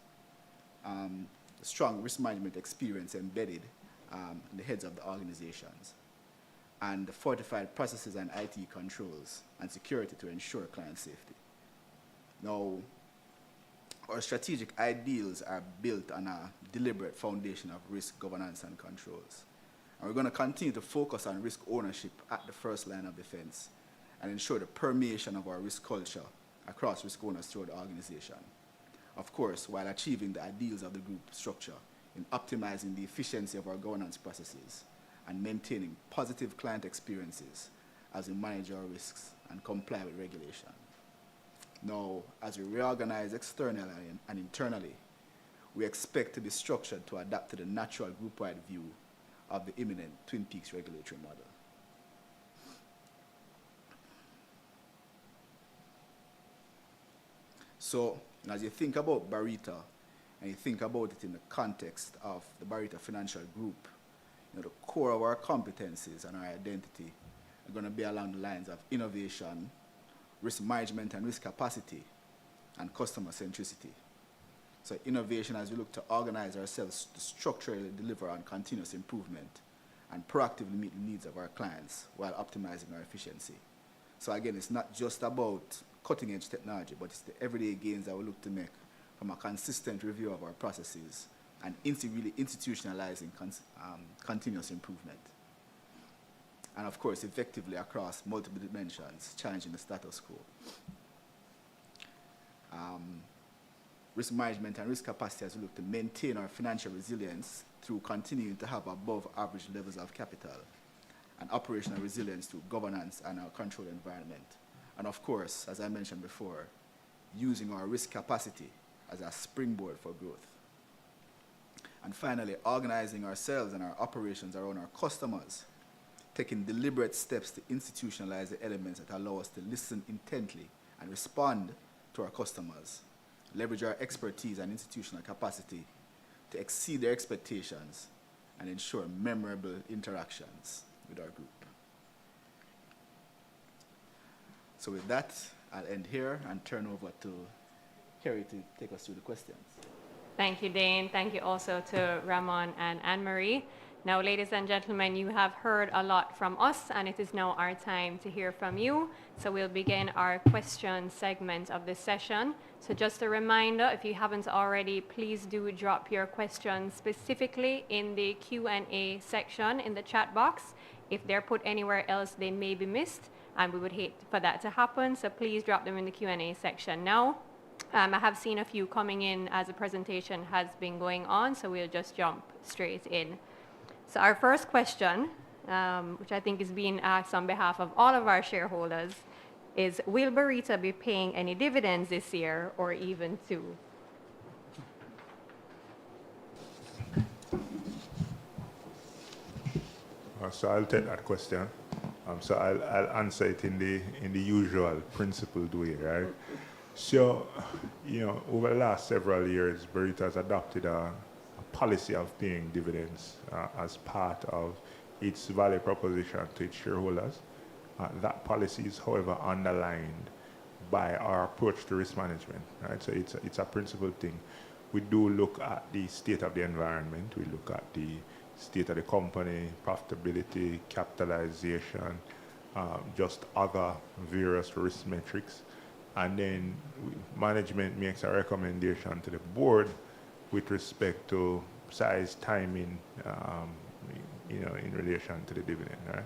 The strong risk management experience embedded in the heads of the organizations. And the fortified processes and IT controls and security to ensure client safety. Now, our strategic ideals are built on a deliberate foundation of risk governance and controls. And we're going to continue to focus on risk ownership at the first line of defense and ensure the permeation of our risk culture across risk owners throughout the organization. Of course, while achieving the ideals of the group structure in optimizing the efficiency of our governance processes and maintaining positive client experiences as we manage our risks and comply with regulation. Now, as we reorganize externally and internally, we expect to be structured to adapt to the natural group-wide view of the imminent Twin Peaks regulatory model. So, as you think about Barita, and you think about it in the context of the Barita Financial Group, the core of our competencies and our identity are going to be along the lines of innovation, risk management and risk capacity, and customer centricity. So innovation as we look to organize ourselves to structurally deliver on continuous improvement and proactively meet the needs of our clients while optimizing our efficiency. So again, it's not just about cutting edge technology, but it's the everyday gains that we look to make from a consistent review of our processes and really institutionalizing continuous improvement. And of course, effectively across multiple dimensions, challenging the status quo. Risk management and risk capacity as we look to maintain our financial resilience through continuing to have above average levels of capital and operational resilience through governance and our control environment. And of course, as I mentioned before, using our risk capacity as a springboard for growth. And finally, organizing ourselves and our operations around our customers, taking deliberate steps to institutionalize the elements that allow us to listen intently and respond to our customers, leverage our expertise and institutional capacity to exceed their expectations and ensure memorable interactions with our group. So with that, I'll end here and turn over to Kerry to take us through the questions. Thank you, Dane. Thank you also to Ramon and Anne-Marie. Now, ladies and gentlemen, you have heard a lot from us, and it is now our time to hear from you. So we'll begin our question segment of this session. So just a reminder, if you haven't already, please do drop your questions specifically in the Q&A section in the chat box. If they're put anywhere else, they may be missed, and we would hate for that to happen. So please drop them in the Q&A section now. I have seen a few coming in as the presentation has been going on, so we'll just jump straight in. So our first question, which I think is being asked on behalf of all of our shareholders, is will Barita be paying any dividends this year or even two? So I'll take that question. So I'll answer it in the usual principled way, right? So, over the last several years, Barita has adopted a policy of paying dividends as part of its value proposition to its shareholders. That policy is, however, underlined by our approach to risk management, right? So it's a principled thing. We do look at the state of the environment. We look at the state of the company, profitability, capitalization, just other various risk metrics. And then management makes a recommendation to the board with respect to size, timing, in relation to the dividend, right?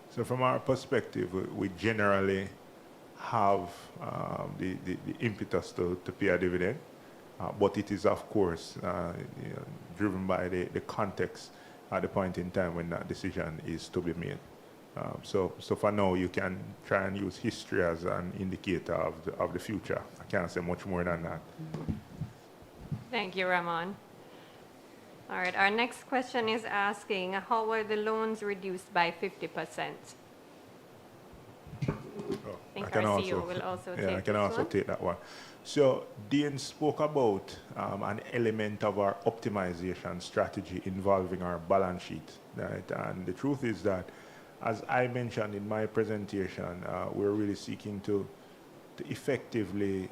So from our perspective, we generally have the impetus to pay a dividend. but it is, of course, driven by the context at the point in time when that decision is to be made. So for now, you can try and use history as an indicator of the future. I can't say much more than that. Thank you, Ramon. All right, our next question is asking, how were the loans reduced by 50%? I think our CEO will also take I can this also one. take that one. So Dean spoke about an element of our optimization strategy involving our balance sheet, right? And the truth is that, as I mentioned in my presentation, we're really seeking to effectively,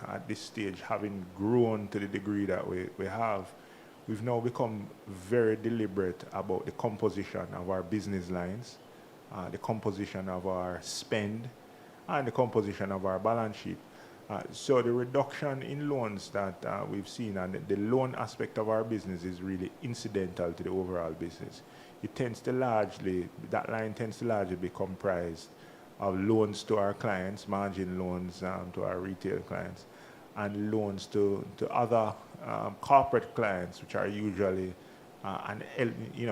at this stage, having grown to the degree that we have, we've now become very deliberate about the composition of our business lines, the composition of our spend, and the composition of our balance sheet. So the reduction in loans that we've seen, and the loan aspect of our business is really incidental to the overall business. It tends to largely, that line tends to largely be comprised of loans to our clients, margin loans to our retail clients, and loans to other corporate clients, which are usually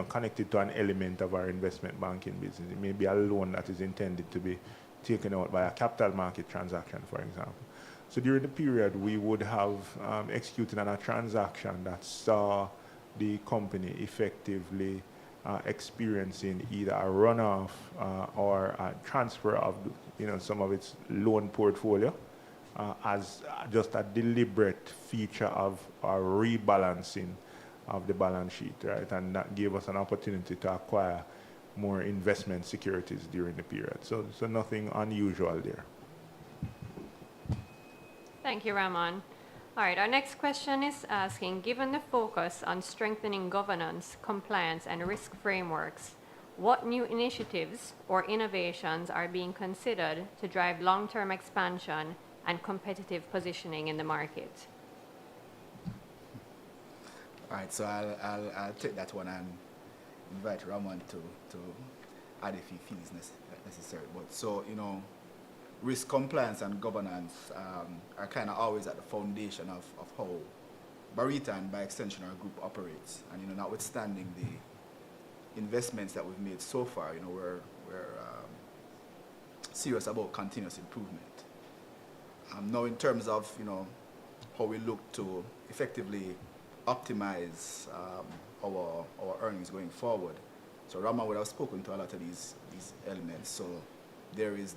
connected to an element of our investment banking business. It may be a loan that is intended to be taken out by a capital market transaction, for example. So during the period, we would have executed on a transaction that saw the company effectively experiencing either a runoff or a transfer of some of its loan portfolio as just a deliberate feature of our rebalancing of the balance sheet, right? And that gave us an opportunity to acquire more investment securities during the period. So nothing unusual there. Thank you, Ramon. All right, our next question is asking, given the focus on strengthening governance, compliance, and risk frameworks, what new initiatives or innovations are being considered to drive long-term expansion and competitive positioning in the market? All right, so I'll take that one and invite Ramon to add if he feels necessary. But so, risk compliance and governance are kind of always at the foundation of how Barita and by extension our group operates. And notwithstanding the investments that we've made so far, we're serious about continuous improvement. Now in terms of how we look to effectively optimize our earnings going forward. So Rama would have spoken to a lot of these elements. So there is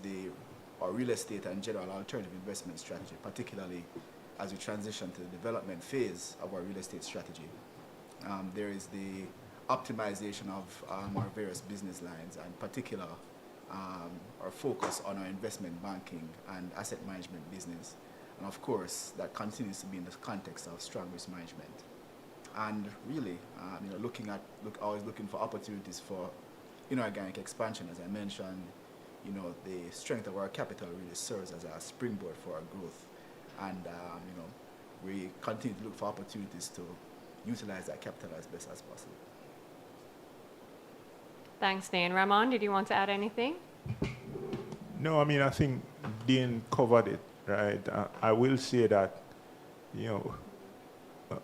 our real estate and general alternative investment strategy, particularly as we transition to the development phase of our real estate strategy. There is the optimization of our various business lines, and in particular our focus on our investment banking and asset management business. And of course, that continues to be in the context of strong risk management. And really, always looking for opportunities for inorganic expansion. As I mentioned, the strength of our capital really serves as a springboard for our growth. And, we continue to look for opportunities to utilize that capital as best as possible. Thanks, Dean. Ramon, did you want to add anything? No, I think Dean covered it, right? I will say that,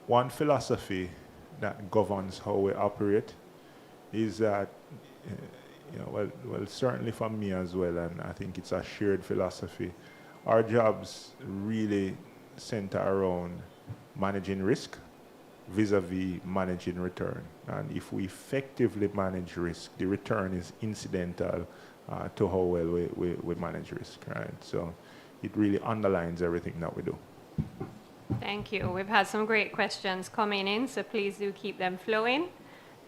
one philosophy that governs how we operate is that, certainly for me as well, and I think it's a shared philosophy, our jobs really center around managing risk vis-a-vis managing return. And if we effectively manage risk, the return is incidental to how well we manage risk, right? So it really underlines everything that we do. Thank you. We've had some great questions coming in, so please do keep them flowing.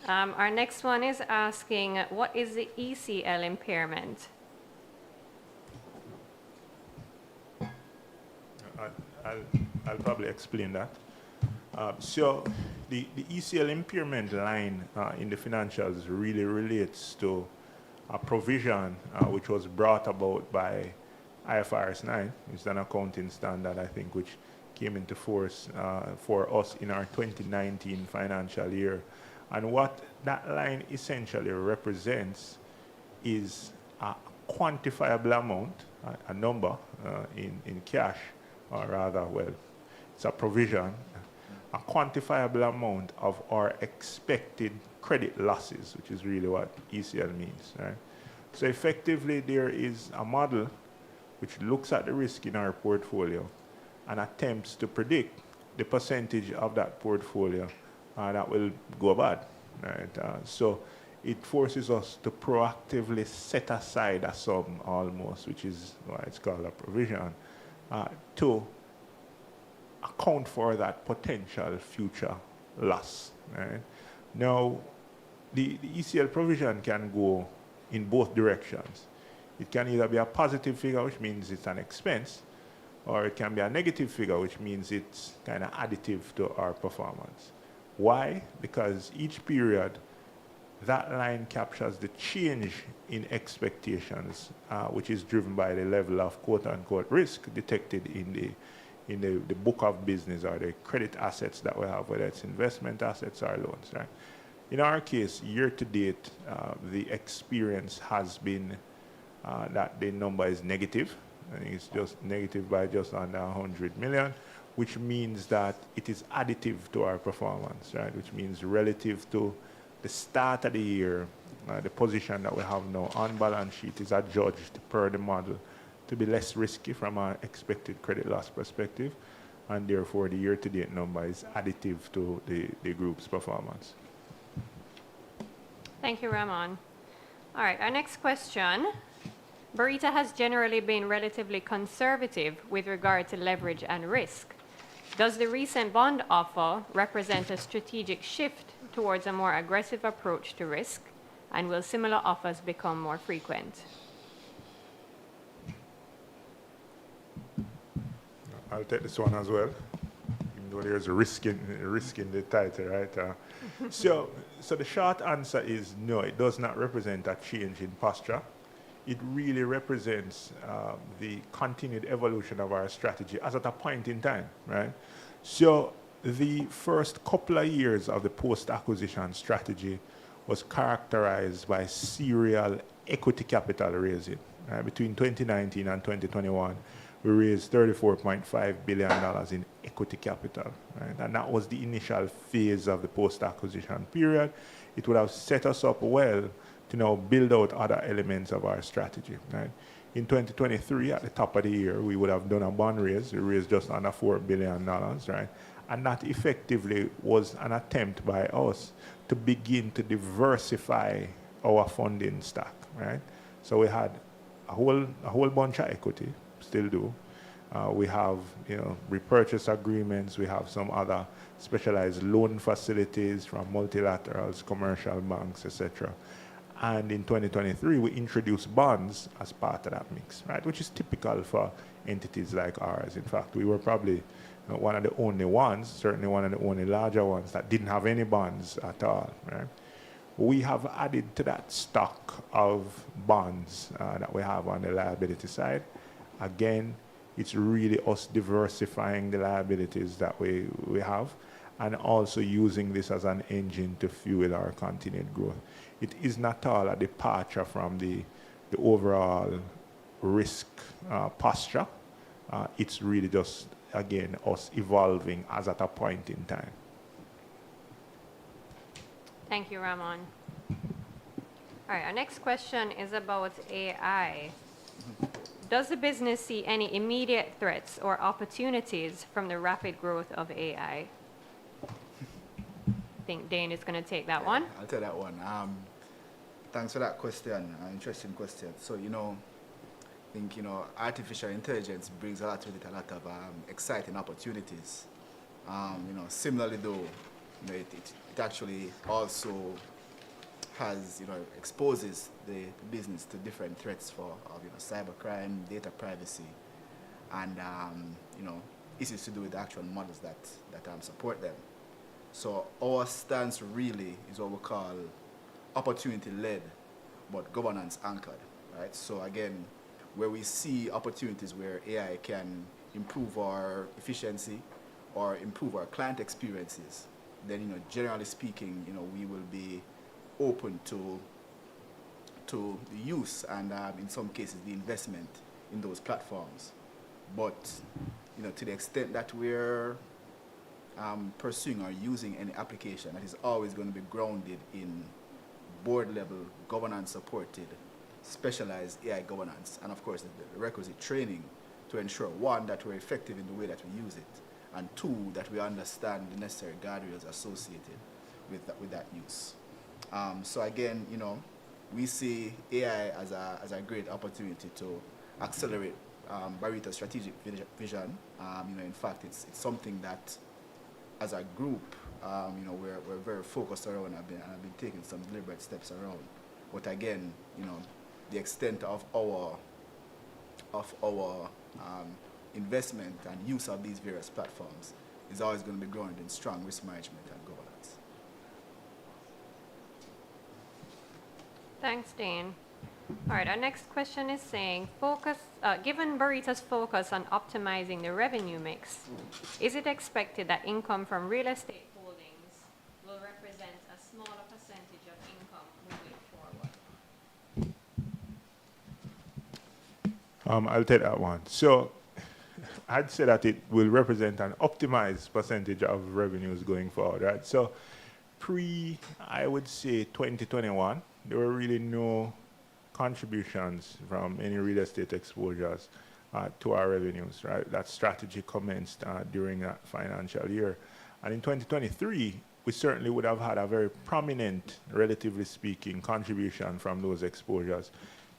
Our next one is asking, what is the ECL impairment? I'll probably explain that. So the ECL impairment line in the financials really relates to a provision which was brought about by IFRS 9, which is an accounting standard, I think, which came into force for us in our 2019 financial year. And what that line essentially represents is a quantifiable amount, a number in cash, or rather, it's a provision, a quantifiable amount of our expected credit losses, which is really what ECL means, right? So effectively, there is a model which looks at the risk in our portfolio and attempts to predict the percentage of that portfolio that will go bad, right? So it forces us to proactively set aside a sum almost, which is why it's called a provision, to account for that potential future loss, right? Now, the ECL provision can go in both directions. It can either be a positive figure, which means it's an expense, or it can be a negative figure, which means it's kind of additive to our performance. Why? Because each period, that line captures the change in expectations, which is driven by the level of quote-unquote risk detected in the book of business or the credit assets that we have, whether it's investment assets or loans, right? In our case, year to date, the experience has been that the number is negative. I think it's just negative by just under 100 million, which means that it is additive to our performance, right? Which means relative to the start of the year, the position that we have now on balance sheet is adjudged per the model to be less risky from an expected credit loss perspective, and therefore the year-to-date number is additive to the group's performance. Thank you, Ramon. All right, our next question. Barita has generally been relatively conservative with regard to leverage and risk. Does the recent bond offer represent a strategic shift towards a more aggressive approach to risk, and will similar offers become more frequent? I'll take this one as well, even though there's a risk in the title, right? So the short answer is no, it does not represent a change in posture. It really represents the continued evolution of our strategy as at a point in time, right? So the first couple of years of the post-acquisition strategy was characterized by serial equity capital raising. Right? Between 2019 and 2021, we raised $34.5 billion in equity capital, right? And that was the initial phase of the post-acquisition period. It would have set us up well to now build out other elements of our strategy, right? In 2023, at the top of the year, we would have done a bond raise. We raised just under $4 billion, right? And that effectively was an attempt by us to begin to diversify our funding stack, right? So we had a whole bunch of equity, still do. We have, repurchase agreements. We have some other specialized loan facilities from multilaterals, commercial banks, etc. And in 2023, we introduced bonds as part of that mix, right? Which is typical for entities like ours. In fact, we were probably one of the only ones, certainly one of the only larger ones that didn't have any bonds at all, right? We have added to that stock of bonds that we have on the liability side. Again, it's really us diversifying the liabilities that we have and also using this as an engine to fuel our continued growth. It is not all a departure from the overall risk posture. It's really just, again, us evolving as at a point in time. Thank you, Ramon. All right, our next question is about AI. Does the business see any immediate threats or opportunities from the rapid growth of AI? I think Dane is going to take that one. I'll take that one. Thanks for that question, interesting question. So, I think, artificial intelligence brings a lot with it, a lot of exciting opportunities. Similarly though, it actually also has, exposes the business to different threats of cybercrime, data privacy, and, issues to do with the actual models that support them. So our stance really is what we call opportunity-led, but governance-anchored, right? So again, where we see opportunities where AI can improve our efficiency or improve our client experiences, then, generally speaking, we will be open to the use and, in some cases, the investment in those platforms. But to the extent that we're pursuing or using any application, that is always going to be grounded in board level, governance supported, specialized AI governance, and of course the requisite training to ensure, one, that we're effective in the way that we use it, and two, that we understand the necessary guardrails associated with that use. So again, we see AI as a great opportunity to accelerate Barita's strategic vision. In fact, it's something that, as a group, we're very focused around and have been taking some deliberate steps around. But again, the extent of our investment and use of these various platforms is always going to be grounded in strong risk management and governance. Thanks, Dane. All right, our next question is saying, given Barita's focus on optimizing the revenue mix, is it expected that income from real estate holdings will represent a smaller percentage of income moving forward? I'll take that one. So I'd say that it will represent an optimized percentage of revenues going forward, right? So I would say 2021, there were really no contributions from any real estate exposures to our revenues, right? That strategy commenced during that financial year. And in 2023, we certainly would have had a very prominent, relatively speaking, contribution from those exposures.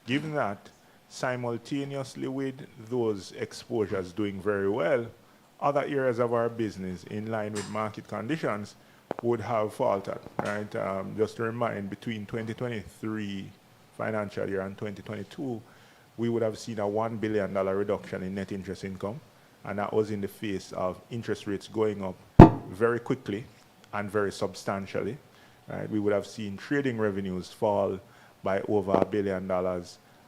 Given that, simultaneously with those exposures doing very well, other areas of our business, in line with market conditions, would have faltered, right? Just to remind, between 2023 financial year and 2022, we would have seen a $1 billion reduction in net interest income, and that was in the face of interest rates going up very quickly and very substantially, right? We would have seen trading revenues fall by over $1 billion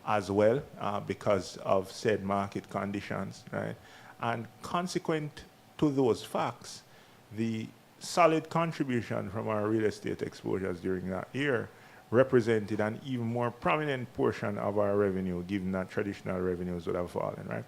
as well because of said market conditions, right? And consequent to those facts, the solid contribution from our real estate exposures during that year represented an even more prominent portion of our revenue, given that traditional revenues would have fallen, right?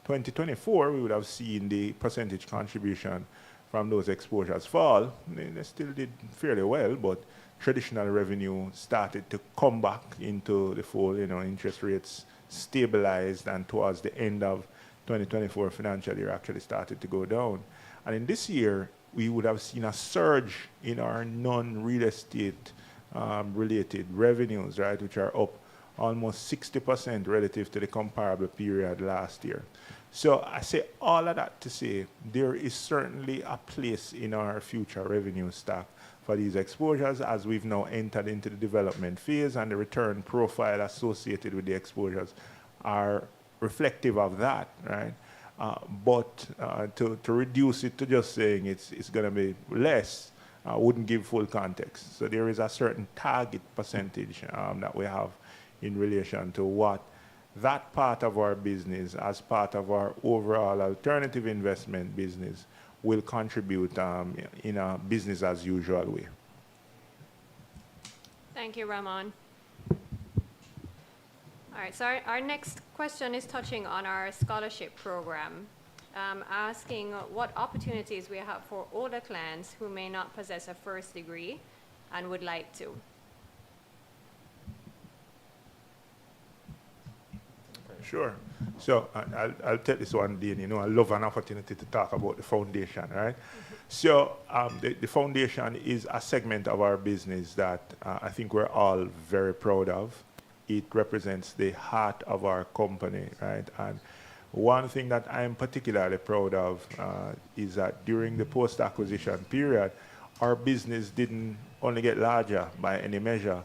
2024, we would have seen the percentage contribution from those exposures fall. They still did fairly well, but traditional revenue started to come back into the fold. Interest rates stabilized, and towards the end of 2024 financial year actually started to go down. And in this year, we would have seen a surge in our non-real estate related revenues, right, which are up almost 60% relative to the comparable period last year. So I say all of that to say there is certainly a place in our future revenue stack for these exposures, as we've now entered into the development phase, and the return profile associated with the exposures are reflective of that, right? But to reduce it to just saying it's going to be less wouldn't give full context. So there is a certain target percentage that we have in relation to what that part of our business, as part of our overall alternative investment business, will contribute in a business as usual way. Thank you, Ramon. All right, so our next question is touching on our scholarship program, asking what opportunities we have for older clients who may not possess a first degree and would like to. Sure. So I'll take this one, Dean. I love an opportunity to talk about the foundation, right? So the foundation is a segment of our business that I think we're all very proud of. It represents the heart of our company, right? And one thing that I'm particularly proud of is that during the post-acquisition period, our business didn't only get larger by any measure,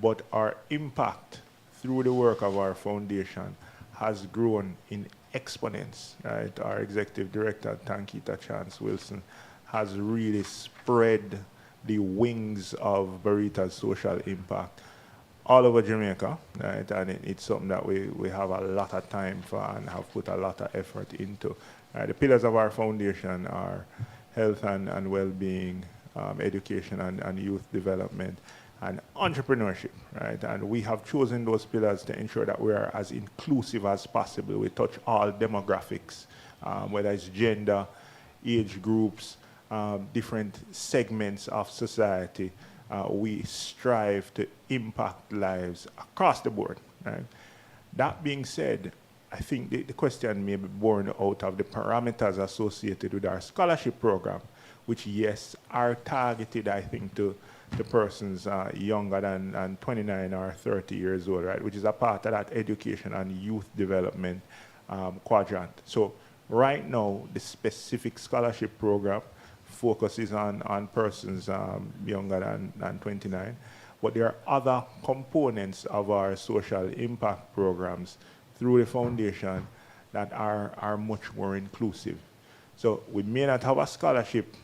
but our impact through the work of our foundation has grown in exponents, right? Our executive director, Tankita Chance Wilson, has really spread the wings of Barita's social impact all over Jamaica, right? And it's something that we have a lot of time for and have put a lot of effort into. The pillars of our foundation are health and well-being, education and youth development, and entrepreneurship, right? And we have chosen those pillars to ensure that we are as inclusive as possible. We touch all demographics whether it's gender, age groups, different segments of society. We strive to impact lives across the board. Right? That being said, I think the question may be born out of the parameters associated with our scholarship program, which, yes, are targeted, I think, to persons younger than 29 or 30 years old, right, which is a part of that education and youth development quadrant. So right now, the specific scholarship program focuses on persons younger than 29, but there are other components of our social impact programs through the foundation that are much more inclusive. So we may not have a scholarship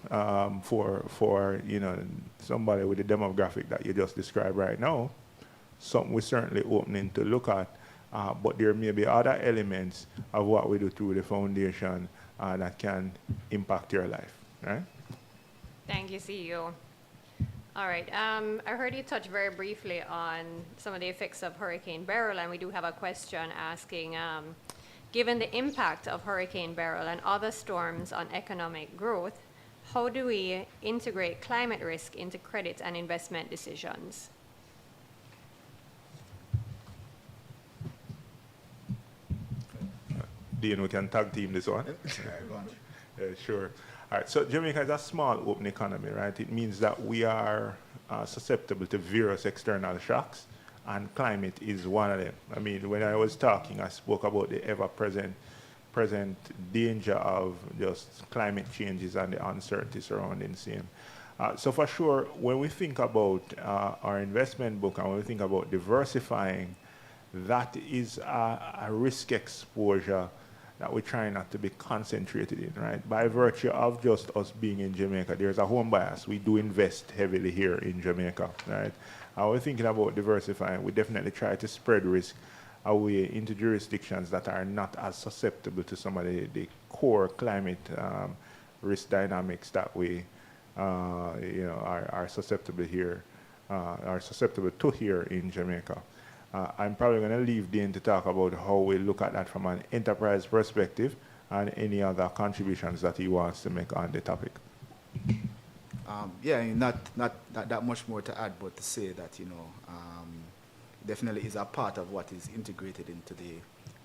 for somebody with the demographic that you just described right now, something we're certainly opening to look at, but there may be other elements of what we do through the foundation that can impact your life, right? Thank you, CEO. All right, I heard you touch very briefly on some of the effects of Hurricane Beryl, and we do have a question asking, given the impact of Hurricane Beryl and other storms on economic growth, how do we integrate climate risk into credit and investment decisions? Dean, we can tag team this one. Sure. All right, so Jamaica is a small open economy, right? It means that we are susceptible to various external shocks, and climate is one of them. I mean, when I was talking, I spoke about the ever-present danger of just climate changes and the uncertainty surrounding same. So for sure, when we think about our investment book and when we think about diversifying, that is a risk exposure that we're trying not to be concentrated in, right? By virtue of just us being in Jamaica, there's a home bias. We do invest heavily here in Jamaica, right? We're thinking about diversifying. We definitely try to spread risk away into jurisdictions that are not as susceptible to some of the core climate risk dynamics that we are susceptible to here in Jamaica. I'm probably going to leave Dean to talk about how we look at that from an enterprise perspective and any other contributions that he wants to make on the topic. Yeah, not that much more to add, but to say that, definitely is a part of what is integrated into the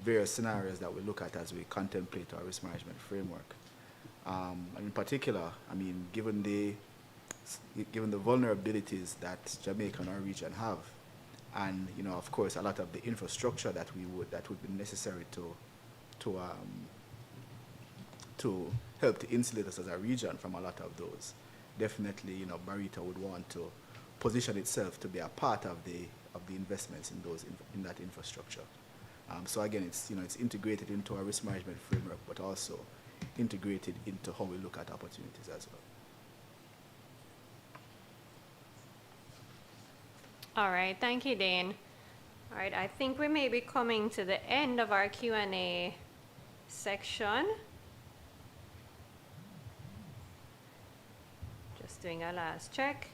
various scenarios that we look at as we contemplate our risk management framework. And in particular, I mean, given the vulnerabilities that Jamaica and our region have, and of course, a lot of the infrastructure that would be necessary to help to insulate us as a region from a lot of those. Definitely, Barita would want to position itself to be a part of the investments in that infrastructure. So again, it's integrated into our risk management framework, but also integrated into how we look at opportunities as well. All right, thank you, Dane. All right, I think we may be coming to the end of our Q&A section. Just doing a last check.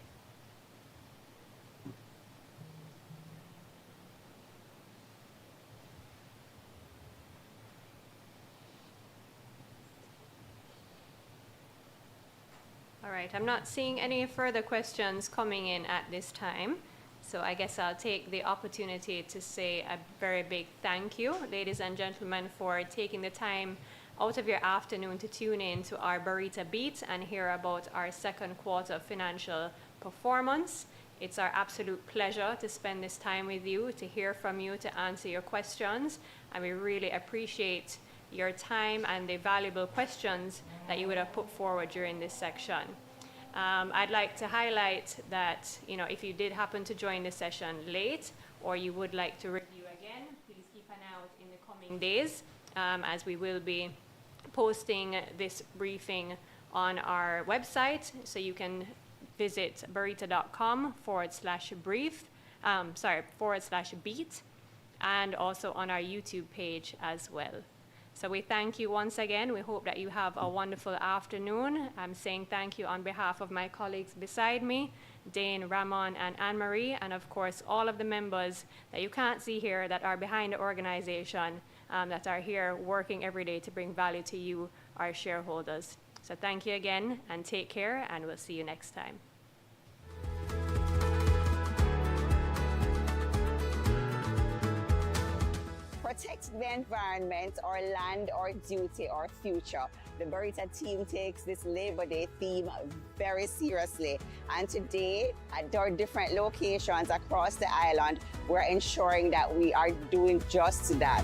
All right, I'm not seeing any further questions coming in at this time. So I guess I'll take the opportunity to say a very big thank you, ladies and gentlemen, for taking the time out of your afternoon to tune in to our Barita Beat and hear about our second quarter financial performance. It's our absolute pleasure to spend this time with you, to hear from you, to answer your questions, and we really appreciate your time and the valuable questions that you would have put forward during this section. I'd like to highlight that, if you did happen to join the session late or you would like to review again, please keep an eye out in the coming days as we will be posting this briefing on our website. So you can visit barita.com/beat and also on our YouTube page as well. So we thank you once again. We hope that you have a wonderful afternoon. I'm saying thank you on behalf of my colleagues beside me, Dane, Ramon, and Anne-Marie, and of course all of the members that you can't see here that are behind the organization that are here working every day to bring value to you, our shareholders. So thank you again, and take care, and we'll see you next time. Protecting the environment, our land, our duty, our future. The Barita team takes this Labor Day theme very seriously. And today, at our different locations across the island, we're ensuring that we are doing just that.